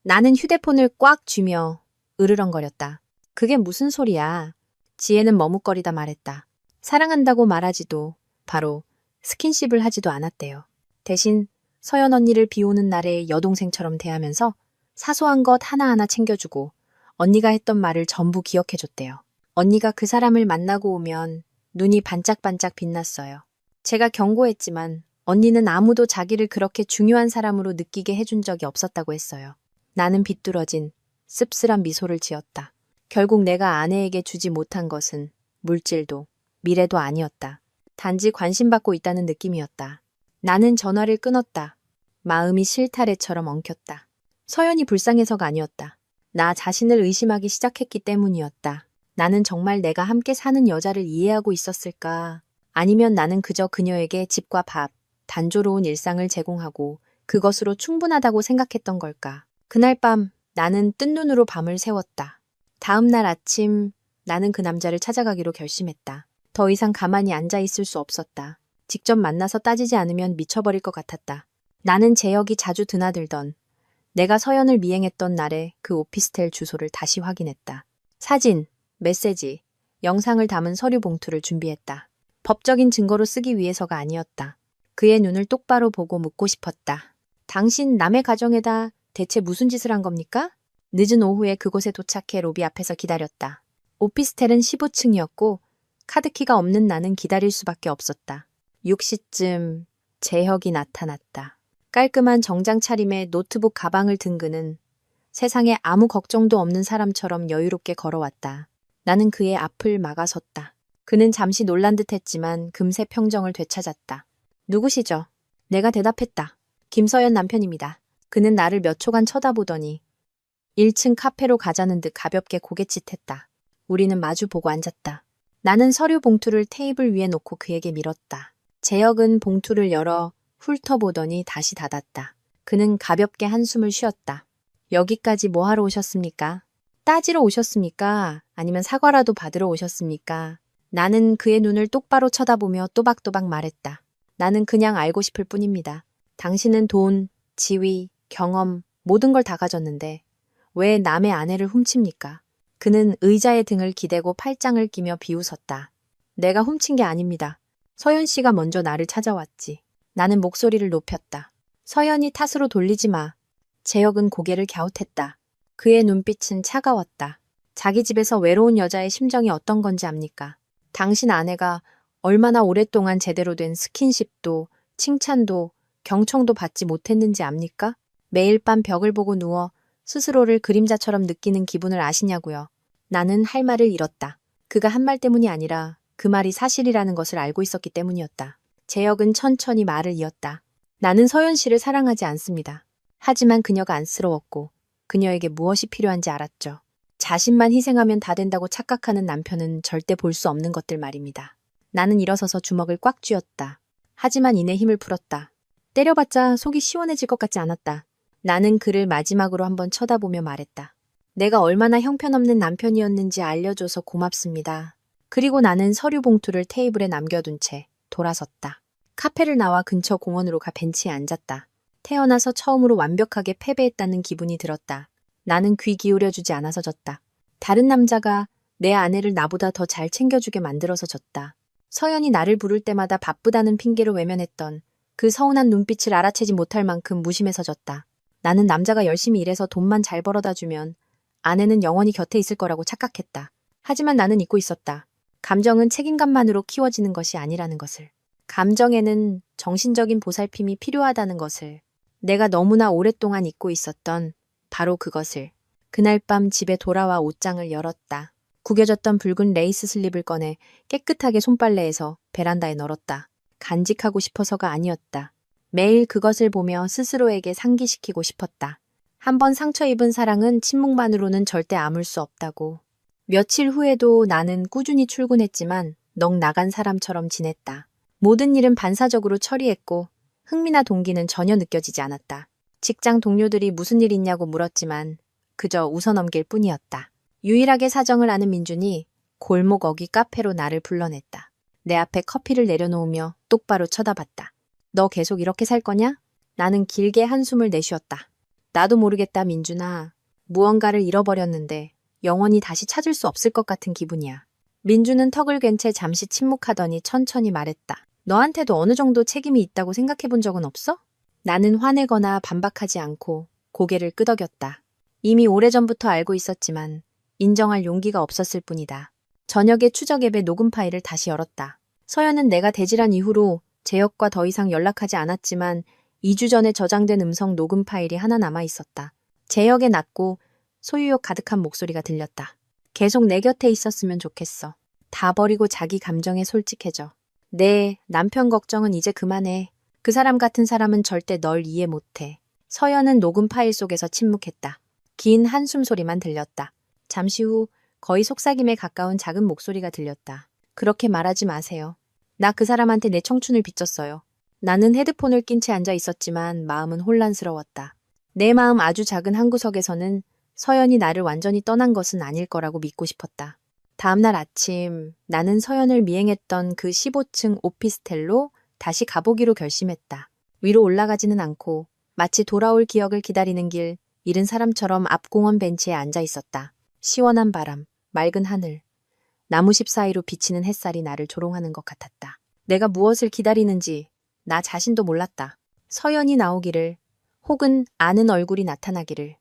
나는 휴대폰을 꽉 쥐며 으르렁거렸다. 그게 무슨 소리야? 지혜는 머뭇거리다 말했다. 사랑한다고 말하지도 바로 스킨십을 하지도 않았대요. 대신 서연 언니를 비오는 날의 여동생처럼 대하면서 사소한 것 하나하나 챙겨주고 언니가 했던 말을 전부 기억해줬대요. 언니가 그 사람을 만나고 오면 눈이 반짝반짝 빛났어요. 제가 경고했지만 언니는 아무도 자기를 그렇게 중요한 사람으로 느끼게 해준 적이 없었다고 했어요. 나는 비뚤어진 씁쓸한 미소를 지었다. 결국 내가 아내에게 주지 못한 것은 물질도 미래도 아니었다. 단지 관심받고 있다는 느낌이었다. 나는 전화를 끊었다. 마음이 실타래처럼 엉켰다. 서연이 불쌍해서가 아니었다. 나 자신을 의심하기 시작했기 때문이었다. 나는 정말 내가 함께 사는 여자를 이해하고 있었을까? 아니면 나는 그저 그녀에게 집과 밥, 단조로운 일상을 제공하고 그것으로 충분하다고 생각했던 걸까? 그날 밤 나는 뜬 눈으로 밤을 새웠다. 다음 날 아침 나는 그 남자를 찾아가기로 결심했다. 더 이상 가만히 앉아 있을 수 없었다. 직접 만나서 따지지 않으면 미쳐버릴 것 같았다. 나는 재혁이 자주 드나들던 내가 서연을 미행했던 날의 그 오피스텔 주소를 다시 확인했다. 사진, 메시지, 영상을 담은 서류 봉투를 준비했다. 법적인 증거로 쓰기 위해서가 아니었다. 그의 눈을 똑바로 보고 묻고 싶었다. 당신 남의 가정에다 대체 무슨 짓을 한 겁니까? 늦은 오후에 그곳에 도착해 로비 앞에서 기다렸다. 오피스텔은 15층이었고 카드키가 없는 나는 기다릴 수밖에 없었다. 6시쯤 재혁이 나타났다. 깔끔한 정장 차림에 노트북 가방을 든 그는 세상에 아무 걱정도 없는 사람처럼 여유롭게 걸어왔다. 나는 그의 앞을 막아섰다. 그는 잠시 놀란 듯 했지만 금세 평정을 되찾았다. 누구시죠? 내가 대답했다. 김서연 남편입니다. 그는 나를 몇 초간 쳐다보더니 1층 카페로 가자는 듯 가볍게 고갯짓했다. 우리는 마주보고 앉았다. 나는 서류 봉투를 테이블 위에 놓고 그에게 밀었다. 재혁은 봉투를 열어 훑어보더니 다시 닫았다. 그는 가볍게 한숨을 쉬었다. 여기까지 뭐 하러 오셨습니까? 따지러 오셨습니까? 아니면 사과라도 받으러 오셨습니까? 나는 그의 눈을 똑바로 쳐다보며 또박또박 말했다. 나는 그냥 알고 싶을 뿐입니다. 당신은 돈, 지위, 경험, 모든 걸 다 가졌는데 왜 남의 아내를 훔칩니까? 그는 의자의 등을 기대고 팔짱을 끼며 비웃었다. 내가 훔친 게 아닙니다. 서연 씨가 먼저 나를 찾아왔지. 나는 목소리를 높였다. 서연이 탓으로 돌리지 마. 재혁은 고개를 갸웃했다. 그의 눈빛은 차가웠다. 자기 집에서 외로운 여자의 심정이 어떤 건지 압니까? 당신 아내가 얼마나 오랫동안 제대로 된 스킨십도, 칭찬도, 경청도 받지 못했는지 압니까? 매일 밤 벽을 보고 누워 스스로를 그림자처럼 느끼는 기분을 아시냐고요. 나는 할 말을 잃었다. 그가 한 말 때문이 아니라 그 말이 사실이라는 것을 알고 있었기 때문이었다. 재혁은 천천히 말을 이었다. 나는 서연 씨를 사랑하지 않습니다. 하지만 그녀가 안쓰러웠고 그녀에게 무엇이 필요한지 알았죠. 자신만 희생하면 다 된다고 착각하는 남편은 절대 볼 수 없는 것들 말입니다. 나는 일어서서 주먹을 꽉 쥐었다. 하지만 이내 힘을 풀었다. 때려봤자 속이 시원해질 것 같지 않았다. 나는 그를 마지막으로 한번 쳐다보며 말했다. 내가 얼마나 형편없는 남편이었는지 알려줘서 고맙습니다. 그리고 나는 서류 봉투를 테이블에 남겨둔 채 돌아섰다. 카페를 나와 근처 공원으로 가 벤치에 앉았다. 태어나서 처음으로 완벽하게 패배했다는 기분이 들었다. 나는 귀 기울여주지 않아서 졌다. 다른 남자가 내 아내를 나보다 더 잘 챙겨주게 만들어서 졌다. 서연이 나를 부를 때마다 바쁘다는 핑계로 외면했던 그 서운한 눈빛을 알아채지 못할 만큼 무심해서 졌다. 나는 남자가 열심히 일해서 돈만 잘 벌어다 주면 아내는 영원히 곁에 있을 거라고 착각했다. 하지만 나는 잊고 있었다. 감정은 책임감만으로 키워지는 것이 아니라는 것을. 감정에는 정신적인 보살핌이 필요하다는 것을. 내가 너무나 오랫동안 잊고 있었던 바로 그것을. 그날 밤 집에 돌아와 옷장을 열었다. 구겨졌던 붉은 레이스 슬립을 꺼내 깨끗하게 손빨래해서 베란다에 널었다. 간직하고 싶어서가 아니었다. 매일 그것을 보며 스스로에게 상기시키고 싶었다. 한번 상처 입은 사랑은 침묵만으로는 절대 아물 수 없다고. 며칠 후에도 나는 꾸준히 출근했지만 넋 나간 사람처럼 지냈다. 모든 일은 반사적으로 처리했고 흥미나 동기는 전혀 느껴지지 않았다. 직장 동료들이 무슨 일 있냐고 물었지만 그저 웃어넘길 뿐이었다. 유일하게 사정을 아는 민준이 골목 어귀 카페로 나를 불러냈다. 내 앞에 커피를 내려놓으며 똑바로 쳐다봤다. 너 계속 이렇게 살 거냐? 나는 길게 한숨을 내쉬었다. 나도 모르겠다, 민준아. 무언가를 잃어버렸는데 영원히 다시 찾을 수 없을 것 같은 기분이야. 민준은 턱을 괜 채 잠시 침묵하더니 천천히 말했다. 너한테도 어느 정도 책임이 있다고 생각해 본 적은 없어? 나는 화내거나 반박하지 않고 고개를 끄덕였다. 이미 오래전부터 알고 있었지만 인정할 용기가 없었을 뿐이다. 저녁에 추적 앱의 녹음 파일을 다시 열었다. 서연은 내가 대질한 이후로 재혁과 더 이상 연락하지 않았지만 2주 전에 저장된 음성 녹음 파일이 하나 남아 있었다. 재혁의 낮고 소유욕 가득한 목소리가 들렸다. 계속 내 곁에 있었으면 좋겠어. 다 버리고 자기 감정에 솔직해져. 네, 남편 걱정은 이제 그만해. 그 사람 같은 사람은 절대 널 이해 못해. 서연은 녹음 파일 속에서 침묵했다. 긴 한숨 소리만 들렸다. 잠시 후 거의 속삭임에 가까운 작은 목소리가 들렸다. 그렇게 말하지 마세요. 나 그 사람한테 내 청춘을 빚졌어요. 나는 헤드폰을 낀 채 앉아 있었지만 마음은 혼란스러웠다. 내 마음 아주 작은 한 구석에서는 서연이 나를 완전히 떠난 것은 아닐 거라고 믿고 싶었다. 다음날 아침 나는 서연을 미행했던 그 15층 오피스텔로 다시 가보기로 결심했다. 위로 올라가지는 않고 마치 돌아올 기억을 기다리는 길 잃은 사람처럼 앞 공원 벤치에 앉아 있었다. 시원한 바람, 맑은 하늘, 나무십 사이로 비치는 햇살이 나를 조롱하는 것 같았다. 내가 무엇을 기다리는지 나 자신도 몰랐다. 서연이 나오기를, 혹은 아는 얼굴이 나타나기를,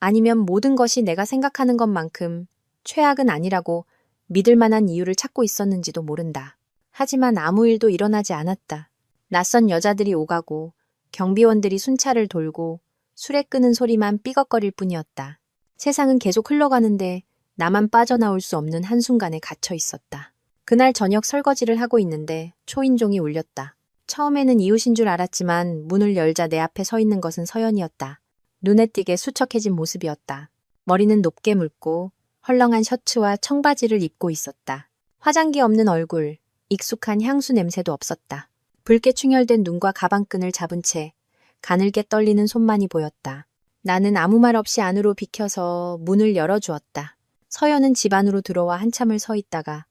아니면 모든 것이 내가 생각하는 것만큼 최악은 아니라고 믿을 만한 이유를 찾고 있었는지도 모른다. 하지만 아무 일도 일어나지 않았다. 낯선 여자들이 오가고 경비원들이 순찰을 돌고 술에 끄는 소리만 삐걱거릴 뿐이었다. 세상은 계속 흘러가는데 나만 빠져나올 수 없는 한순간에 갇혀 있었다. 그날 저녁 설거지를 하고 있는데 초인종이 울렸다. 처음에는 이웃인 줄 알았지만 문을 열자 내 앞에 서 있는 것은 서연이었다. 눈에 띄게 수척해진 모습이었다. 머리는 높게 물고 헐렁한 셔츠와 청바지를 입고 있었다. 화장기 없는 얼굴, 익숙한 향수 냄새도 없었다. 붉게 충혈된 눈과 가방끈을 잡은 채 가늘게 떨리는 손만이 보였다. 나는 아무 말 없이 안으로 비켜서 문을 열어주었다. 서연은 집 안으로 들어와 한참을 서 있다가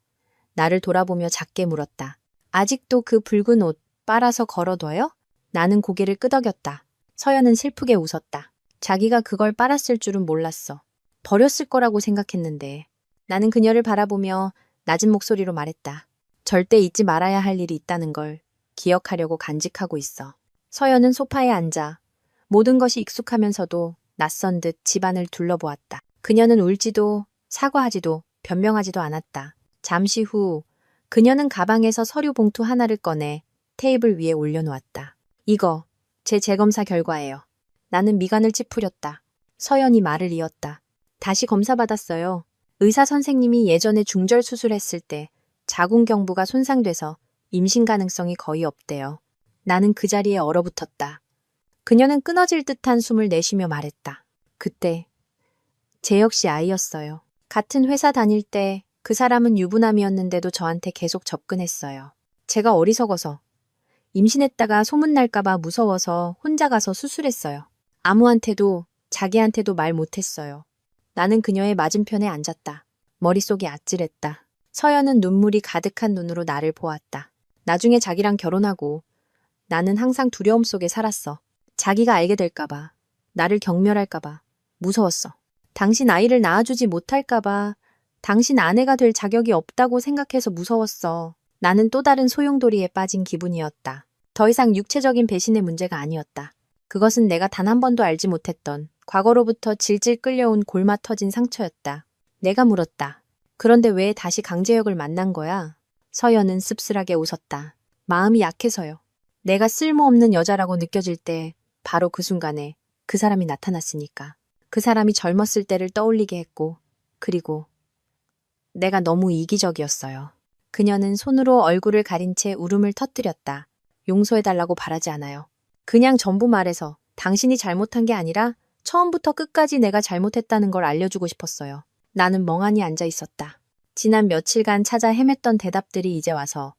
나를 돌아보며 작게 물었다. 아직도 그 붉은 옷 빨아서 걸어둬요? 나는 고개를 끄덕였다. 서연은 슬프게 웃었다. 자기가 그걸 빨았을 줄은 몰랐어. 버렸을 거라고 생각했는데. 나는 그녀를 바라보며 낮은 목소리로 말했다. 절대 잊지 말아야 할 일이 있다는 걸 기억하려고 간직하고 있어. 서연은 소파에 앉아 모든 것이 익숙하면서도 낯선 듯 집안을 둘러보았다. 그녀는 울지도 사과하지도 변명하지도 않았다. 잠시 후 그녀는 가방에서 서류 봉투 하나를 꺼내 테이블 위에 올려놓았다. 이거 제 재검사 결과예요. 나는 미간을 찌푸렸다. 서연이 말을 이었다. 다시 검사받았어요. 의사 선생님이 예전에 중절 수술했을 때 자궁경부가 손상돼서 임신 가능성이 거의 없대요. 나는 그 자리에 얼어붙었다. 그녀는 끊어질 듯한 숨을 내쉬며 말했다. 그때 제 역시 아이였어요. 같은 회사 다닐 때 그 사람은 유부남이었는데도 저한테 계속 접근했어요. 제가 어리석어서 임신했다가 소문날까봐 무서워서 혼자 가서 수술했어요. 아무한테도 자기한테도 말 못했어요. 나는 그녀의 맞은편에 앉았다. 머릿속이 아찔했다. 서연은 눈물이 가득한 눈으로 나를 보았다. 나중에 자기랑 결혼하고 나는 항상 두려움 속에 살았어. 자기가 알게 될까봐, 나를 경멸할까봐 무서웠어. 당신 아이를 낳아주지 못할까봐, 당신 아내가 될 자격이 없다고 생각해서 무서웠어. 나는 또 다른 소용돌이에 빠진 기분이었다. 더 이상 육체적인 배신의 문제가 아니었다. 그것은 내가 단 한 번도 알지 못했던 과거로부터 질질 끌려온 골마 터진 상처였다. 내가 물었다. 그런데 왜 다시 강재혁을 만난 거야? 서연은 씁쓸하게 웃었다. 마음이 약해서요. 내가 쓸모없는 여자라고 느껴질 때 바로 그 순간에 그 사람이 나타났으니까. 그 사람이 젊었을 때를 떠올리게 했고, 그리고 내가 너무 이기적이었어요. 그녀는 손으로 얼굴을 가린 채 울음을 터뜨렸다. 용서해달라고 바라지 않아요. 그냥 전부 말해서 당신이 잘못한 게 아니라 처음부터 끝까지 내가 잘못했다는 걸 알려주고 싶었어요. 나는 멍하니 앉아 있었다. 지난 며칠간 찾아 헤맸던 대답들이 이제 와서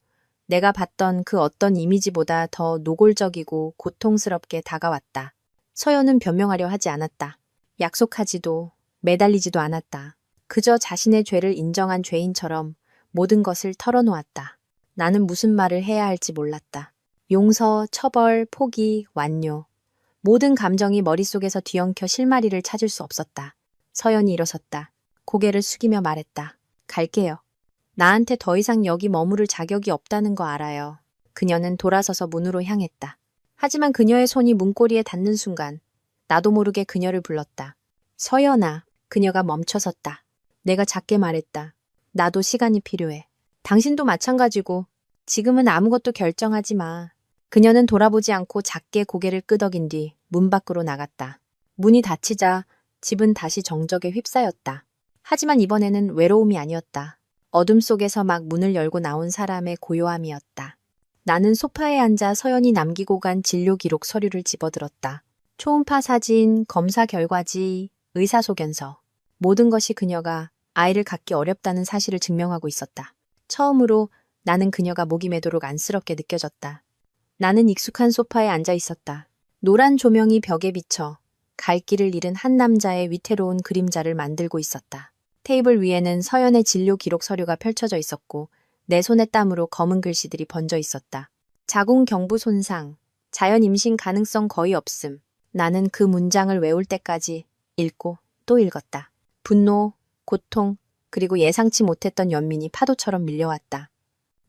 내가 봤던 그 어떤 이미지보다 더 노골적이고 고통스럽게 다가왔다. 서연은 변명하려 하지 않았다. 약속하지도 매달리지도 않았다. 그저 자신의 죄를 인정한 죄인처럼 모든 것을 털어놓았다. 나는 무슨 말을 해야 할지 몰랐다. 용서, 처벌, 포기, 완료. 모든 감정이 머릿속에서 뒤엉켜 실마리를 찾을 수 없었다. 서연이 일어섰다. 고개를 숙이며 말했다. 갈게요. 나한테 더 이상 여기 머무를 자격이 없다는 거 알아요. 그녀는 돌아서서 문으로 향했다. 하지만 그녀의 손이 문고리에 닿는 순간 나도 모르게 그녀를 불렀다. 서연아. 그녀가 멈춰섰다. 내가 작게 말했다. 나도 시간이 필요해. 당신도 마찬가지고 지금은 아무것도 결정하지 마. 그녀는 돌아보지 않고 작게 고개를 끄덕인 뒤 문 밖으로 나갔다. 문이 닫히자 집은 다시 정적에 휩싸였다. 하지만 이번에는 외로움이 아니었다. 어둠 속에서 막 문을 열고 나온 사람의 고요함이었다. 나는 소파에 앉아 서연이 남기고 간 진료 기록 서류를 집어들었다. 초음파 사진, 검사 결과지, 의사소견서. 모든 것이 그녀가 아이를 갖기 어렵다는 사실을 증명하고 있었다. 처음으로 나는 그녀가 목이 매도록 안쓰럽게 느껴졌다. 나는 익숙한 소파에 앉아 있었다. 노란 조명이 벽에 비쳐 갈 길을 잃은 한 남자의 위태로운 그림자를 만들고 있었다. 테이블 위에는 서연의 진료 기록 서류가 펼쳐져 있었고 내 손의 땀으로 검은 글씨들이 번져 있었다. 자궁 경부 손상, 자연 임신 가능성 거의 없음. 나는 그 문장을 외울 때까지 읽고 또 읽었다. 분노, 고통, 그리고 예상치 못했던 연민이 파도처럼 밀려왔다.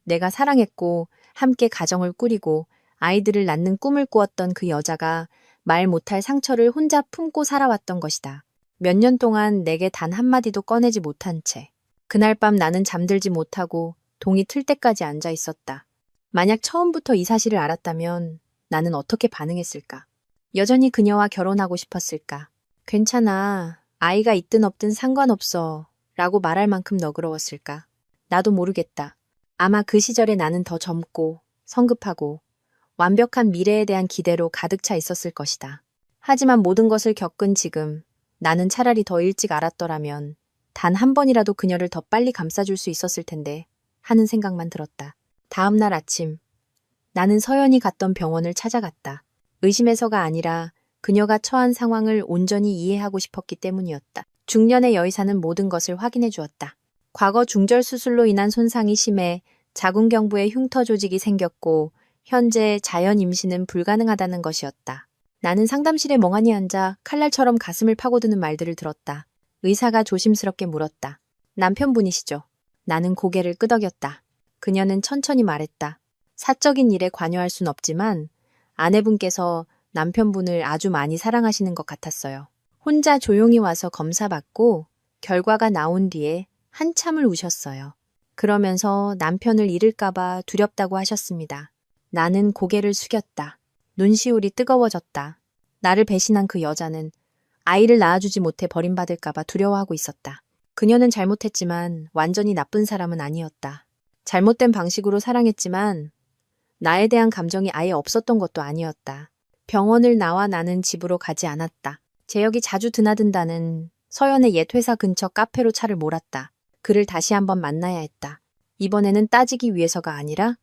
내가 사랑했고 함께 가정을 꾸리고 아이들을 낳는 꿈을 꾸었던 그 여자가 말 못할 상처를 혼자 품고 살아왔던 것이다. 몇 년 동안 내게 단 한마디도 꺼내지 못한 채. 그날 밤 나는 잠들지 못하고 동이 틀 때까지 앉아 있었다. 만약 처음부터 이 사실을 알았다면 나는 어떻게 반응했을까? 여전히 그녀와 결혼하고 싶었을까? 괜찮아. 아이가 있든 없든 상관없어. 라고 말할 만큼 너그러웠을까? 나도 모르겠다. 아마 그 시절에 나는 더 젊고 성급하고 완벽한 미래에 대한 기대로 가득 차 있었을 것이다. 하지만 모든 것을 겪은 지금 나는 차라리 더 일찍 알았더라면 단 한 번이라도 그녀를 더 빨리 감싸줄 수 있었을 텐데 하는 생각만 들었다. 다음 날 아침 나는 서연이 갔던 병원을 찾아갔다. 의심해서가 아니라 그녀가 처한 상황을 온전히 이해하고 싶었기 때문이었다. 중년의 여의사는 모든 것을 확인해 주었다. 과거 중절 수술로 인한 손상이 심해 자궁경부에 흉터 조직이 생겼고 현재 자연 임신은 불가능하다는 것이었다. 나는 상담실에 멍하니 앉아 칼날처럼 가슴을 파고드는 말들을 들었다. 의사가 조심스럽게 물었다. 남편분이시죠? 나는 고개를 끄덕였다. 그녀는 천천히 말했다. 사적인 일에 관여할 순 없지만 아내분께서 남편분을 아주 많이 사랑하시는 것 같았어요. 혼자 조용히 와서 검사받고 결과가 나온 뒤에 한참을 우셨어요. 그러면서 남편을 잃을까봐 두렵다고 하셨습니다. 나는 고개를 숙였다. 눈시울이 뜨거워졌다. 나를 배신한 그 여자는 아이를 낳아주지 못해 버림받을까봐 두려워하고 있었다. 그녀는 잘못했지만 완전히 나쁜 사람은 아니었다. 잘못된 방식으로 사랑했지만 나에 대한 감정이 아예 없었던 것도 아니었다. 병원을 나와 나는 집으로 가지 않았다. 재혁이 자주 드나든다는 서연의 옛 회사 근처 카페로 차를 몰았다. 그를 다시 한번 만나야 했다. 이번에는 따지기 위해서가 아니라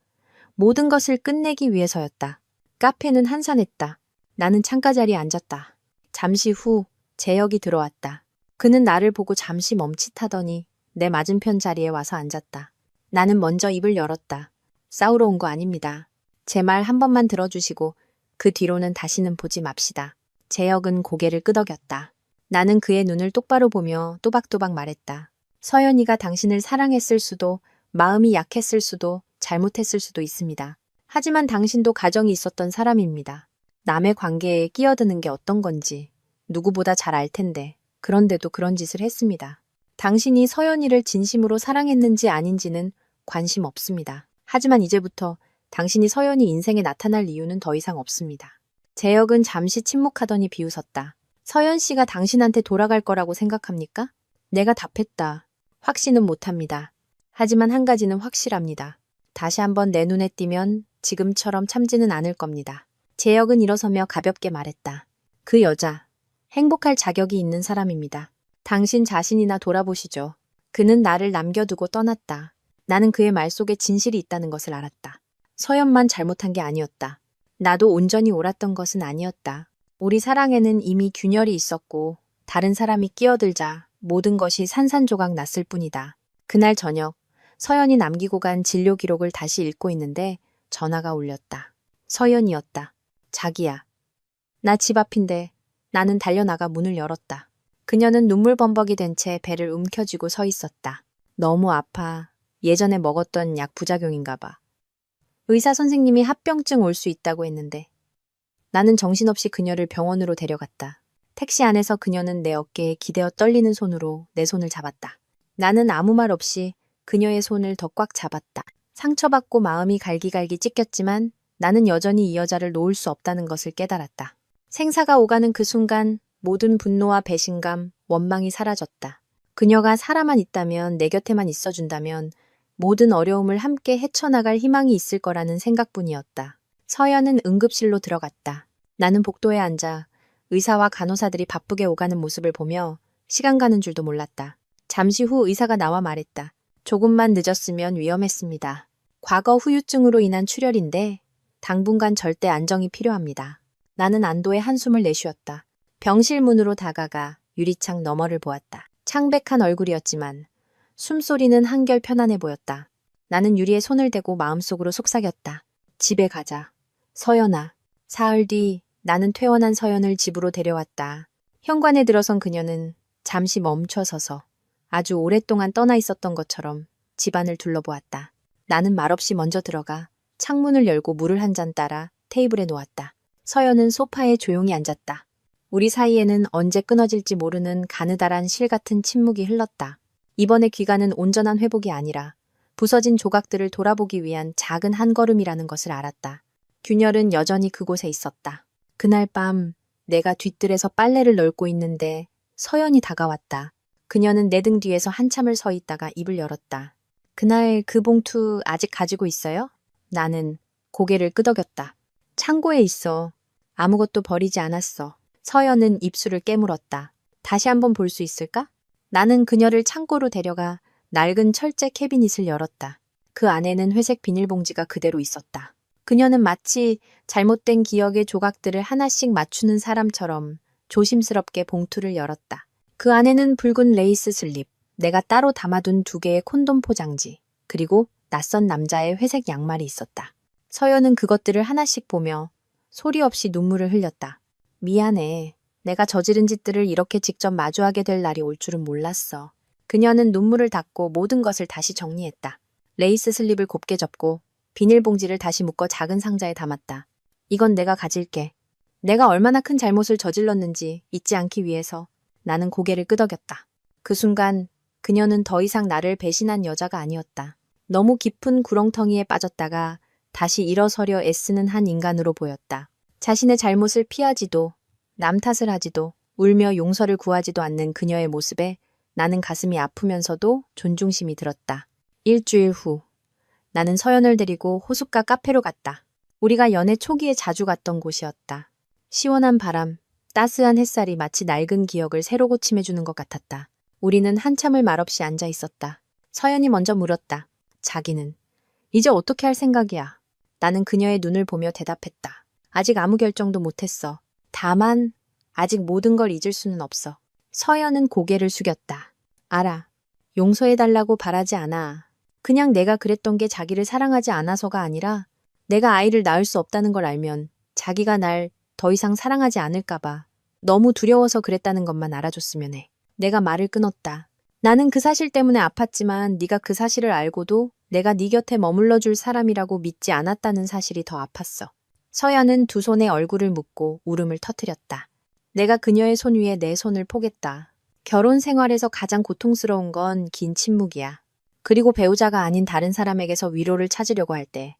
모든 것을 끝내기 위해서였다. 카페는 한산했다. 나는 창가 자리에 앉았다. 잠시 후 재혁이 들어왔다. 그는 나를 보고 잠시 멈칫하더니 내 맞은편 자리에 와서 앉았다. 나는 먼저 입을 열었다. 싸우러 온 거 아닙니다. 제 말 한 번만 들어주시고 그 뒤로는 다시는 보지 맙시다. 재혁은 고개를 끄덕였다. 나는 그의 눈을 똑바로 보며 또박또박 말했다. 서연이가 당신을 사랑했을 수도, 마음이 약했을 수도, 잘못했을 수도 있습니다. 하지만 당신도 가정이 있었던 사람입니다. 남의 관계에 끼어드는 게 어떤 건지 누구보다 잘 알 텐데 그런데도 그런 짓을 했습니다. 당신이 서연이를 진심으로 사랑했는지 아닌지는 관심 없습니다. 하지만 이제부터 당신이 서연이 인생에 나타날 이유는 더 이상 없습니다. 재혁은 잠시 침묵하더니 비웃었다. 서연 씨가 당신한테 돌아갈 거라고 생각합니까? 내가 답했다. 확신은 못합니다. 하지만 한 가지는 확실합니다. 다시 한번 내 눈에 띄면 지금처럼 참지는 않을 겁니다. 재혁은 일어서며 가볍게 말했다. 그 여자, 행복할 자격이 있는 사람입니다. 당신 자신이나 돌아보시죠. 그는 나를 남겨두고 떠났다. 나는 그의 말 속에 진실이 있다는 것을 알았다. 서연만 잘못한 게 아니었다. 나도 온전히 옳았던 것은 아니었다. 우리 사랑에는 이미 균열이 있었고 다른 사람이 끼어들자 모든 것이 산산조각 났을 뿐이다. 그날 저녁 서연이 남기고 간 진료 기록을 다시 읽고 있는데 전화가 울렸다. 서연이었다. 자기야. 나 집 앞인데. 나는 달려나가 문을 열었다. 그녀는 눈물 범벅이 된 채 배를 움켜쥐고 서 있었다. 너무 아파. 예전에 먹었던 약 부작용인가 봐. 의사 선생님이 합병증 올 수 있다고 했는데. 나는 정신없이 그녀를 병원으로 데려갔다. 택시 안에서 그녀는 내 어깨에 기대어 떨리는 손으로 내 손을 잡았다. 나는 아무 말 없이 그녀의 손을 더 꽉 잡았다. 상처받고 마음이 갈기갈기 찢겼지만 나는 여전히 이 여자를 놓을 수 없다는 것을 깨달았다. 생사가 오가는 그 순간 모든 분노와 배신감, 원망이 사라졌다. 그녀가 살아만 있다면, 내 곁에만 있어준다면 모든 어려움을 함께 헤쳐나갈 희망이 있을 거라는 생각뿐이었다. 서연은 응급실로 들어갔다. 나는 복도에 앉아 의사와 간호사들이 바쁘게 오가는 모습을 보며 시간 가는 줄도 몰랐다. 잠시 후 의사가 나와 말했다. 조금만 늦었으면 위험했습니다. 과거 후유증으로 인한 출혈인데 당분간 절대 안정이 필요합니다. 나는 안도의 한숨을 내쉬었다. 병실 문으로 다가가 유리창 너머를 보았다. 창백한 얼굴이었지만 숨소리는 한결 편안해 보였다. 나는 유리에 손을 대고 마음속으로 속삭였다. 집에 가자. 서연아. 사흘 뒤 나는 퇴원한 서연을 집으로 데려왔다. 현관에 들어선 그녀는 잠시 멈춰서서 아주 오랫동안 떠나 있었던 것처럼 집안을 둘러보았다. 나는 말없이 먼저 들어가 창문을 열고 물을 한 잔 따라 테이블에 놓았다. 서연은 소파에 조용히 앉았다. 우리 사이에는 언제 끊어질지 모르는 가느다란 실 같은 침묵이 흘렀다. 이번의 귀가는 온전한 회복이 아니라 부서진 조각들을 돌아보기 위한 작은 한 걸음이라는 것을 알았다. 균열은 여전히 그곳에 있었다. 그날 밤 내가 뒤뜰에서 빨래를 널고 있는데 서연이 다가왔다. 그녀는 내 등 뒤에서 한참을 서 있다가 입을 열었다. 그날 그 봉투 아직 가지고 있어요? 나는 고개를 끄덕였다. 창고에 있어. 아무것도 버리지 않았어. 서연은 입술을 깨물었다. 다시 한번 볼 수 있을까? 나는 그녀를 창고로 데려가 낡은 철제 캐비닛을 열었다. 그 안에는 회색 비닐봉지가 그대로 있었다. 그녀는 마치 잘못된 기억의 조각들을 하나씩 맞추는 사람처럼 조심스럽게 봉투를 열었다. 그 안에는 붉은 레이스 슬립, 내가 따로 담아둔 2개의 콘돔 포장지, 그리고 낯선 남자의 회색 양말이 있었다. 서연은 그것들을 하나씩 보며 소리 없이 눈물을 흘렸다. 미안해. 내가 저지른 짓들을 이렇게 직접 마주하게 될 날이 올 줄은 몰랐어. 그녀는 눈물을 닦고 모든 것을 다시 정리했다. 레이스 슬립을 곱게 접고 비닐봉지를 다시 묶어 작은 상자에 담았다. 이건 내가 가질게. 내가 얼마나 큰 잘못을 저질렀는지 잊지 않기 위해서. 나는 고개를 끄덕였다. 그 순간 그녀는 더 이상 나를 배신한 여자가 아니었다. 너무 깊은 구렁텅이에 빠졌다가 다시 일어서려 애쓰는 한 인간으로 보였다. 자신의 잘못을 피하지도 남 탓을 하지도 울며 용서를 구하지도 않는 그녀의 모습에 나는 가슴이 아프면서도 존중심이 들었다. 일주일 후 나는 서연을 데리고 호숫가 카페로 갔다. 우리가 연애 초기에 자주 갔던 곳이었다. 시원한 바람, 따스한 햇살이 마치 낡은 기억을 새로 고침해주는 것 같았다. 우리는 한참을 말없이 앉아 있었다. 서연이 먼저 물었다. 자기는 이제 어떻게 할 생각이야? 나는 그녀의 눈을 보며 대답했다. 아직 아무 결정도 못했어. 다만 아직 모든 걸 잊을 수는 없어. 서연은 고개를 숙였다. 알아. 용서해달라고 바라지 않아. 그냥 내가 그랬던 게 자기를 사랑하지 않아서가 아니라 내가 아이를 낳을 수 없다는 걸 알면 자기가 날 더 이상 사랑하지 않을까봐 너무 두려워서 그랬다는 것만 알아줬으면 해. 내가 말을 끊었다. 나는 그 사실 때문에 아팠지만 네가 그 사실을 알고도 내가 네 곁에 머물러 줄 사람이라고 믿지 않았다는 사실이 더 아팠어. 서연은 두 손에 얼굴을 묻고 울음을 터뜨렸다. 내가 그녀의 손 위에 내 손을 포겠다. 결혼 생활에서 가장 고통스러운 건 긴 침묵이야. 그리고 배우자가 아닌 다른 사람에게서 위로를 찾으려고 할 때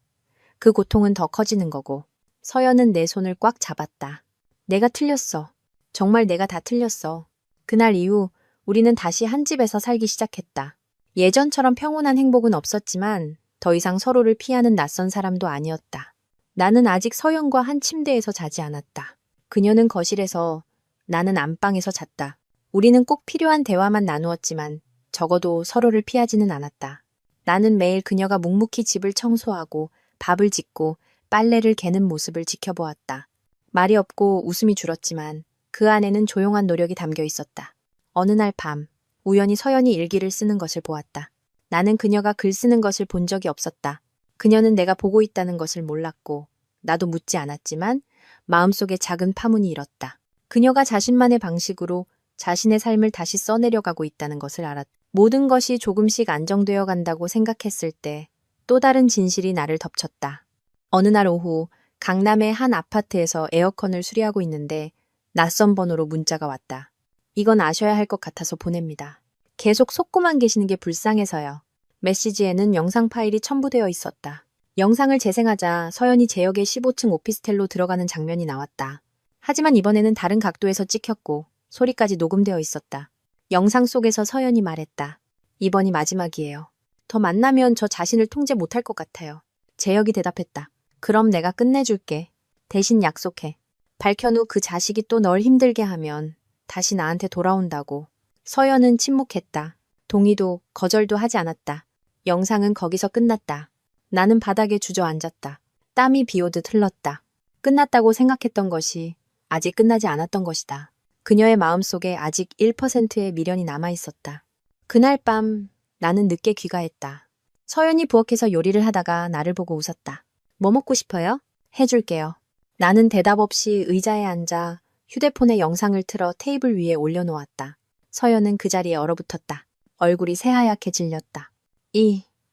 그 고통은 더 커지는 거고. 서연은 내 손을 꽉 잡았다. 내가 틀렸어. 정말 내가 다 틀렸어. 그날 이후 우리는 다시 한 집에서 살기 시작했다. 예전처럼 평온한 행복은 없었지만 더 이상 서로를 피하는 낯선 사람도 아니었다. 나는 아직 서연과 한 침대에서 자지 않았다. 그녀는 거실에서, 나는 안방에서 잤다. 우리는 꼭 필요한 대화만 나누었지만 적어도 서로를 피하지는 않았다. 나는 매일 그녀가 묵묵히 집을 청소하고 밥을 짓고 빨래를 개는 모습을 지켜보았다. 말이 없고 웃음이 줄었지만 그 안에는 조용한 노력이 담겨 있었다. 어느 날 밤, 우연히 서연이 일기를 쓰는 것을 보았다. 나는 그녀가 글 쓰는 것을 본 적이 없었다. 그녀는 내가 보고 있다는 것을 몰랐고 나도 묻지 않았지만 마음속에 작은 파문이 일었다. 그녀가 자신만의 방식으로 자신의 삶을 다시 써내려가고 있다는 것을 알았다. 모든 것이 조금씩 안정되어 간다고 생각했을 때 또 다른 진실이 나를 덮쳤다. 어느 날 오후 강남의 한 아파트에서 에어컨을 수리하고 있는데 낯선 번호로 문자가 왔다. 이건 아셔야 할 것 같아서 보냅니다. 계속 속고만 계시는 게 불쌍해서요. 메시지에는 영상 파일이 첨부되어 있었다. 영상을 재생하자 서연이 제역의 15층 오피스텔로 들어가는 장면이 나왔다. 하지만 이번에는 다른 각도에서 찍혔고 소리까지 녹음되어 있었다. 영상 속에서 서연이 말했다. 이번이 마지막이에요. 더 만나면 저 자신을 통제 못할 것 같아요. 제역이 대답했다. 그럼 내가 끝내줄게. 대신 약속해. 밝힌 후 그 자식이 또 널 힘들게 하면 다시 나한테 돌아온다고. 서연은 침묵했다. 동의도 거절도 하지 않았다. 영상은 거기서 끝났다. 나는 바닥에 주저앉았다. 땀이 비오듯 흘렀다. 끝났다고 생각했던 것이 아직 끝나지 않았던 것이다. 그녀의 마음속에 아직 1%의 미련이 남아있었다. 그날 밤 나는 늦게 귀가했다. 서연이 부엌에서 요리를 하다가 나를 보고 웃었다. 뭐 먹고 싶어요? 해줄게요. 나는 대답 없이 의자에 앉아 휴대폰에 영상을 틀어 테이블 위에 올려놓았다. 서연은 그 자리에 얼어붙었다. 얼굴이 새하얗게 질렸다.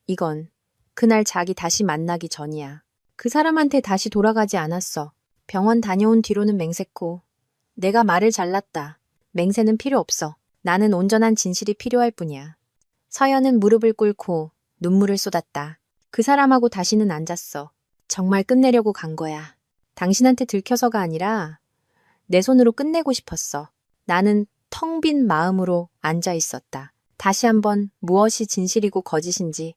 이건 그날 자기 다시 만나기 전이야. 그 사람한테 다시 돌아가지 않았어. 병원 다녀온 뒤로는 맹세코. 내가 말을 잘랐다. 맹세는 필요 없어. 나는 온전한 진실이 필요할 뿐이야. 서연은 무릎을 꿇고 눈물을 쏟았다. 그 사람하고 다시는 안 잤어. 정말 끝내려고 간 거야. 당신한테 들켜서가 아니라 내 손으로 끝내고 싶었어. 나는 텅 빈 마음으로 앉아 있었다. 다시 한번 무엇이 진실이고 거짓인지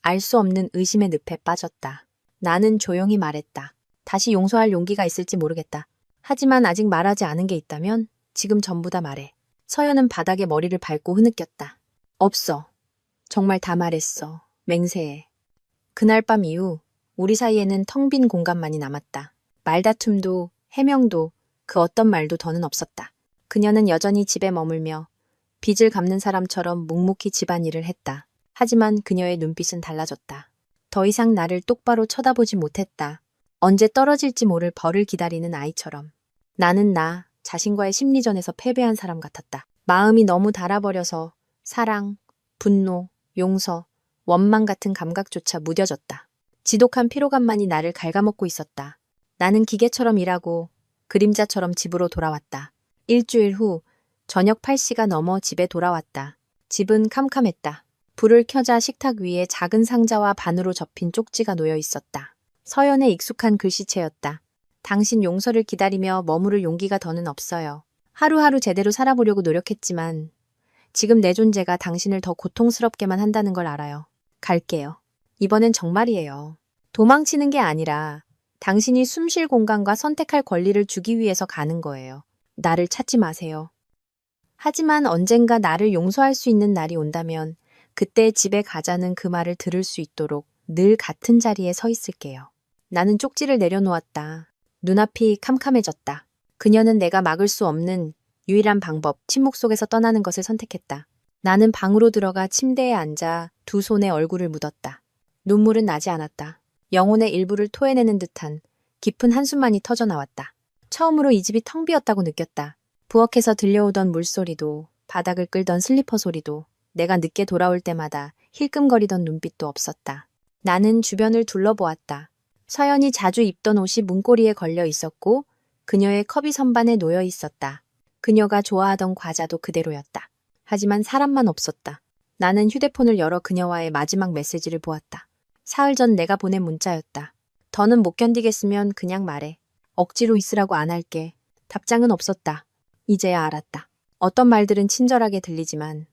알 수 없는 의심의 늪에 빠졌다. 나는 조용히 말했다. 다시 용서할 용기가 있을지 모르겠다. 하지만 아직 말하지 않은 게 있다면 지금 전부 다 말해. 서연은 바닥에 머리를 밟고 흐느꼈다. 없어. 정말 다 말했어. 맹세해. 그날 밤 이후 우리 사이에는 텅 빈 공간만이 남았다. 말다툼도 해명도 그 어떤 말도 더는 없었다. 그녀는 여전히 집에 머물며 빚을 갚는 사람처럼 묵묵히 집안일을 했다. 하지만 그녀의 눈빛은 달라졌다. 더 이상 나를 똑바로 쳐다보지 못했다. 언제 떨어질지 모를 벌을 기다리는 아이처럼. 나는 나 자신과의 심리전에서 패배한 사람 같았다. 마음이 너무 닳아버려서 사랑, 분노, 용서, 원망 같은 감각조차 무뎌졌다. 지독한 피로감만이 나를 갉아먹고 있었다. 나는 기계처럼 일하고 그림자처럼 집으로 돌아왔다. 일주일 후 저녁 8시가 넘어 집에 돌아왔다. 집은 캄캄했다. 불을 켜자 식탁 위에 작은 상자와 반으로 접힌 쪽지가 놓여 있었다. 서연의 익숙한 글씨체였다. 당신 용서를 기다리며 머무를 용기가 더는 없어요. 하루하루 제대로 살아보려고 노력했지만 지금 내 존재가 당신을 더 고통스럽게만 한다는 걸 알아요. 갈게요. 이번엔 정말이에요. 도망치는 게 아니라 당신이 숨 쉴 공간과 선택할 권리를 주기 위해서 가는 거예요. 나를 찾지 마세요. 하지만 언젠가 나를 용서할 수 있는 날이 온다면 그때 집에 가자는 그 말을 들을 수 있도록 늘 같은 자리에 서 있을게요. 나는 쪽지를 내려놓았다. 눈앞이 캄캄해졌다. 그녀는 내가 막을 수 없는 유일한 방법, 침묵 속에서 떠나는 것을 선택했다. 나는 방으로 들어가 침대에 앉아 두 손에 얼굴을 묻었다. 눈물은 나지 않았다. 영혼의 일부를 토해내는 듯한 깊은 한숨만이 터져 나왔다. 처음으로 이 집이 텅 비었다고 느꼈다. 부엌에서 들려오던 물소리도, 바닥을 끌던 슬리퍼 소리도, 내가 늦게 돌아올 때마다 힐끔거리던 눈빛도 없었다. 나는 주변을 둘러보았다. 서연이 자주 입던 옷이 문고리에 걸려 있었고 그녀의 컵이 선반에 놓여 있었다. 그녀가 좋아하던 과자도 그대로였다. 하지만 사람만 없었다. 나는 휴대폰을 열어 그녀와의 마지막 메시지를 보았다. 사흘 전 내가 보낸 문자였다. 더는 못 견디겠으면 그냥 말해. 억지로 있으라고 안 할게. 답장은 없었다. 이제야 알았다. 어떤 말들은 친절하게 들리지만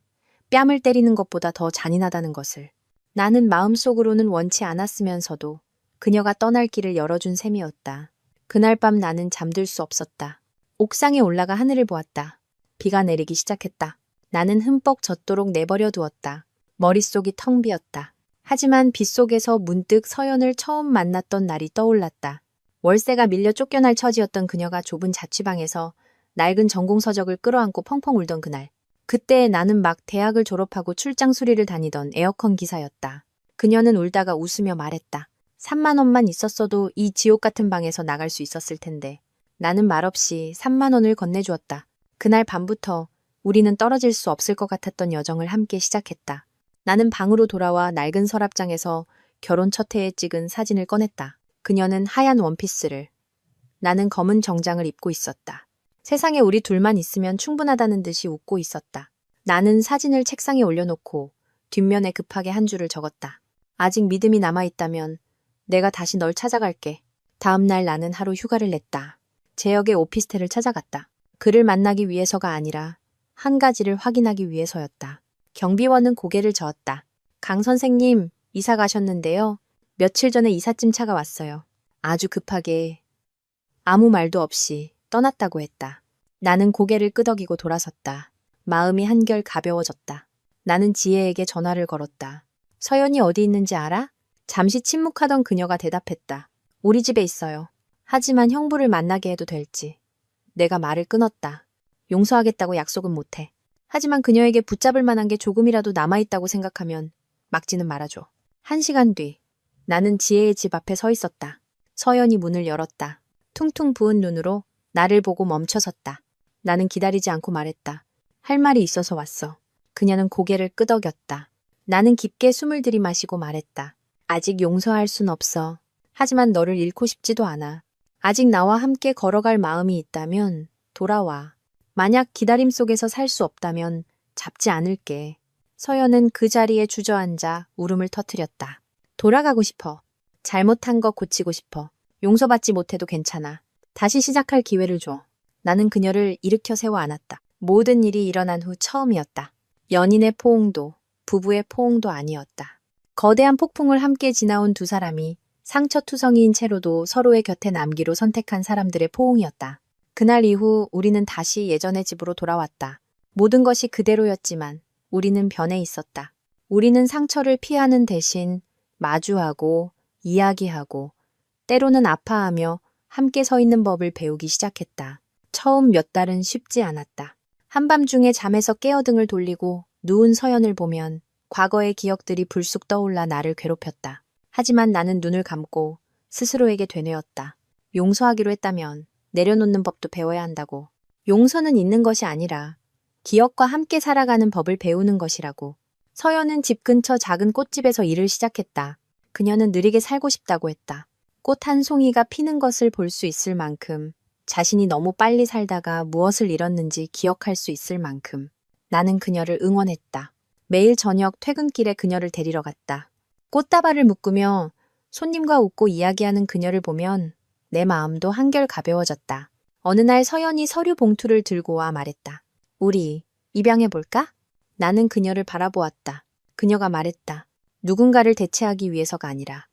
뺨을 때리는 것보다 더 잔인하다는 것을. 나는 마음속으로는 원치 않았으면서도 그녀가 떠날 길을 열어준 셈이었다. 그날 밤 나는 잠들 수 없었다. 옥상에 올라가 하늘을 보았다. 비가 내리기 시작했다. 나는 흠뻑 젖도록 내버려 두었다. 머릿속이 텅 비었다. 하지만 빗속에서 문득 서연을 처음 만났던 날이 떠올랐다. 월세가 밀려 쫓겨날 처지였던 그녀가 좁은 자취방에서 낡은 전공서적을 끌어안고 펑펑 울던 그날. 그때 나는 막 대학을 졸업하고 출장 수리를 다니던 에어컨 기사였다. 그녀는 울다가 웃으며 말했다. 3만 원만 있었어도 이 지옥 같은 방에서 나갈 수 있었을 텐데. 나는 말없이 3만 원을 건네주었다. 그날 밤부터 우리는 떨어질 수 없을 것 같았던 여정을 함께 시작했다. 나는 방으로 돌아와 낡은 서랍장에서 결혼 첫 해에 찍은 사진을 꺼냈다. 그녀는 하얀 원피스를, 나는 검은 정장을 입고 있었다. 세상에 우리 둘만 있으면 충분하다는 듯이 웃고 있었다. 나는 사진을 책상에 올려놓고 뒷면에 급하게 한 줄을 적었다. 아직 믿음이 남아있다면 내가 다시 널 찾아갈게. 다음 날 나는 하루 휴가를 냈다. 제역의 오피스텔을 찾아갔다. 그를 만나기 위해서가 아니라 한 가지를 확인하기 위해서였다. 경비원은 고개를 저었다. 강 선생님, 이사 가셨는데요. 며칠 전에 이삿짐 차가 왔어요. 아주 급하게 아무 말도 없이 떠났다고 했다. 나는 고개를 끄덕이고 돌아섰다. 마음이 한결 가벼워졌다. 나는 지혜에게 전화를 걸었다. 서연이 어디 있는지 알아? 잠시 침묵하던 그녀가 대답했다. 우리 집에 있어요. 하지만 형부를 만나게 해도 될지. 내가 말을 끊었다. 용서하겠다고 약속은 못해. 하지만 그녀에게 붙잡을 만한 게 조금이라도 남아있다고 생각하면 막지는 말아줘. 1시간 뒤, 나는 지혜의 집 앞에 서 있었다. 서연이 문을 열었다. 퉁퉁 부은 눈으로 나를 보고 멈춰섰다. 나는 기다리지 않고 말했다. 할 말이 있어서 왔어. 그녀는 고개를 끄덕였다. 나는 깊게 숨을 들이마시고 말했다. 아직 용서할 순 없어. 하지만 너를 잃고 싶지도 않아. 아직 나와 함께 걸어갈 마음이 있다면 돌아와. 만약 기다림 속에서 살 수 없다면 잡지 않을게. 서연은 그 자리에 주저앉아 울음을 터뜨렸다. 돌아가고 싶어. 잘못한 거 고치고 싶어. 용서받지 못해도 괜찮아. 다시 시작할 기회를 줘. 나는 그녀를 일으켜 세워 안았다. 모든 일이 일어난 후 처음이었다. 연인의 포옹도, 부부의 포옹도 아니었다. 거대한 폭풍을 함께 지나온 두 사람이 상처투성이인 채로도 서로의 곁에 남기로 선택한 사람들의 포옹이었다. 그날 이후 우리는 다시 예전의 집으로 돌아왔다. 모든 것이 그대로였지만 우리는 변해 있었다. 우리는 상처를 피하는 대신 마주하고 이야기하고 때로는 아파하며 함께 서 있는 법을 배우기 시작했다. 처음 몇 달은 쉽지 않았다. 한밤중에 잠에서 깨어 등을 돌리고 누운 서연을 보면 과거의 기억들이 불쑥 떠올라 나를 괴롭혔다. 하지만 나는 눈을 감고 스스로에게 되뇌었다. 용서하기로 했다면 내려놓는 법도 배워야 한다고. 용서는 있는 것이 아니라 기억과 함께 살아가는 법을 배우는 것이라고. 서연은 집 근처 작은 꽃집에서 일을 시작했다. 그녀는 느리게 살고 싶다고 했다. 꽃 한 송이가 피는 것을 볼 수 있을 만큼, 자신이 너무 빨리 살다가 무엇을 잃었는지 기억할 수 있을 만큼. 나는 그녀를 응원했다. 매일 저녁 퇴근길에 그녀를 데리러 갔다. 꽃다발을 묶으며 손님과 웃고 이야기하는 그녀를 보면 내 마음도 한결 가벼워졌다. 어느 날 서연이 서류 봉투를 들고 와 말했다. 우리 입양해볼까? 나는 그녀를 바라보았다. 그녀가 말했다. 누군가를 대체하기 위해서가 아니라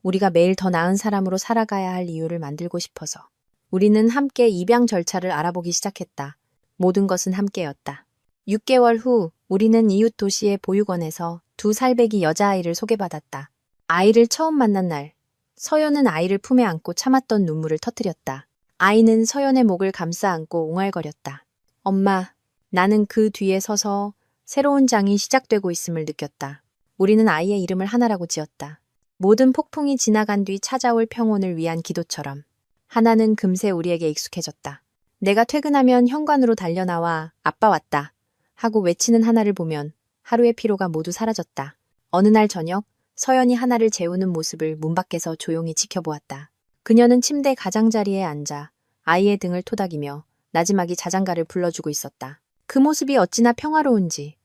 우리가 매일 더 나은 사람으로 살아가야 할 이유를 만들고 싶어서. 우리는 함께 입양 절차를 알아보기 시작했다. 모든 것은 함께였다. 6개월 후 우리는 이웃 도시의 보육원에서 2살배기 여자아이를 소개받았다. 아이를 처음 만난 날, 서연은 아이를 품에 안고 참았던 눈물을 터뜨렸다. 아이는 서연의 목을 감싸 안고 웅얼거렸다. 엄마, 나는 그 뒤에 서서 새로운 장이 시작되고 있음을 느꼈다. 우리는 아이의 이름을 하나라고 지었다. 모든 폭풍이 지나간 뒤 찾아올 평온을 위한 기도처럼. 하나는 금세 우리에게 익숙해졌다. 내가 퇴근하면 현관으로 달려나와 아빠 왔다 하고 외치는 하나를 보면 하루의 피로가 모두 사라졌다. 어느 날 저녁 서연이 하나를 재우는 모습을 문 밖에서 조용히 지켜보았다. 그녀는 침대 가장자리에 앉아 아이의 등을 토닥이며 나지막이 자장가를 불러주고 있었다. 그 모습이 어찌나 평화로운지.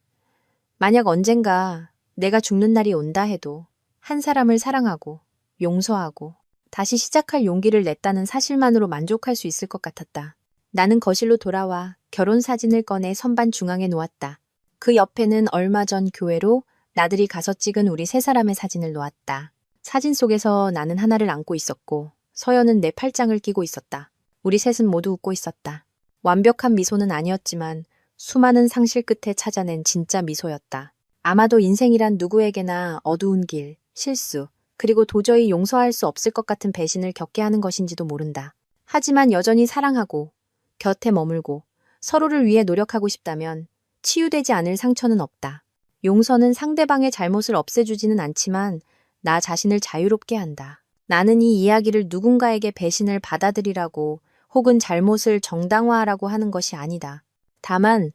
만약 언젠가 내가 죽는 날이 온다 해도 한 사람을 사랑하고 용서하고 다시 시작할 용기를 냈다는 사실만으로 만족할 수 있을 것 같았다. 나는 거실로 돌아와 결혼 사진을 꺼내 선반 중앙에 놓았다. 그 옆에는 얼마 전 교회로 나들이 가서 찍은 우리 세 사람의 사진을 놓았다. 사진 속에서 나는 하나를 안고 있었고 서연은 내 팔짱을 끼고 있었다. 우리 셋은 모두 웃고 있었다. 완벽한 미소는 아니었지만 수많은 상실 끝에 찾아낸 진짜 미소였다. 아마도 인생이란 누구에게나 어두운 길, 실수, 그리고 도저히 용서할 수 없을 것 같은 배신을 겪게 하는 것인지도 모른다. 하지만 여전히 사랑하고, 곁에 머물고, 서로를 위해 노력하고 싶다면 치유되지 않을 상처는 없다. 용서는 상대방의 잘못을 없애주지는 않지만 나 자신을 자유롭게 한다. 나는 이 이야기를 누군가에게 배신을 받아들이라고 혹은 잘못을 정당화하라고 하는 것이 아니다. 다만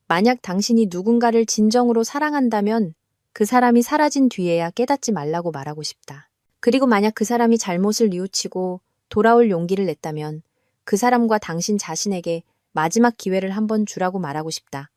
만약 당신이 누군가를 진정으로 사랑한다면 그 사람이 사라진 뒤에야 깨닫지 말라고 말하고 싶다. 그리고 만약 그 사람이 잘못을 뉘우치고 돌아올 용기를 냈다면 그 사람과 당신 자신에게 마지막 기회를 한번 주라고 말하고 싶다.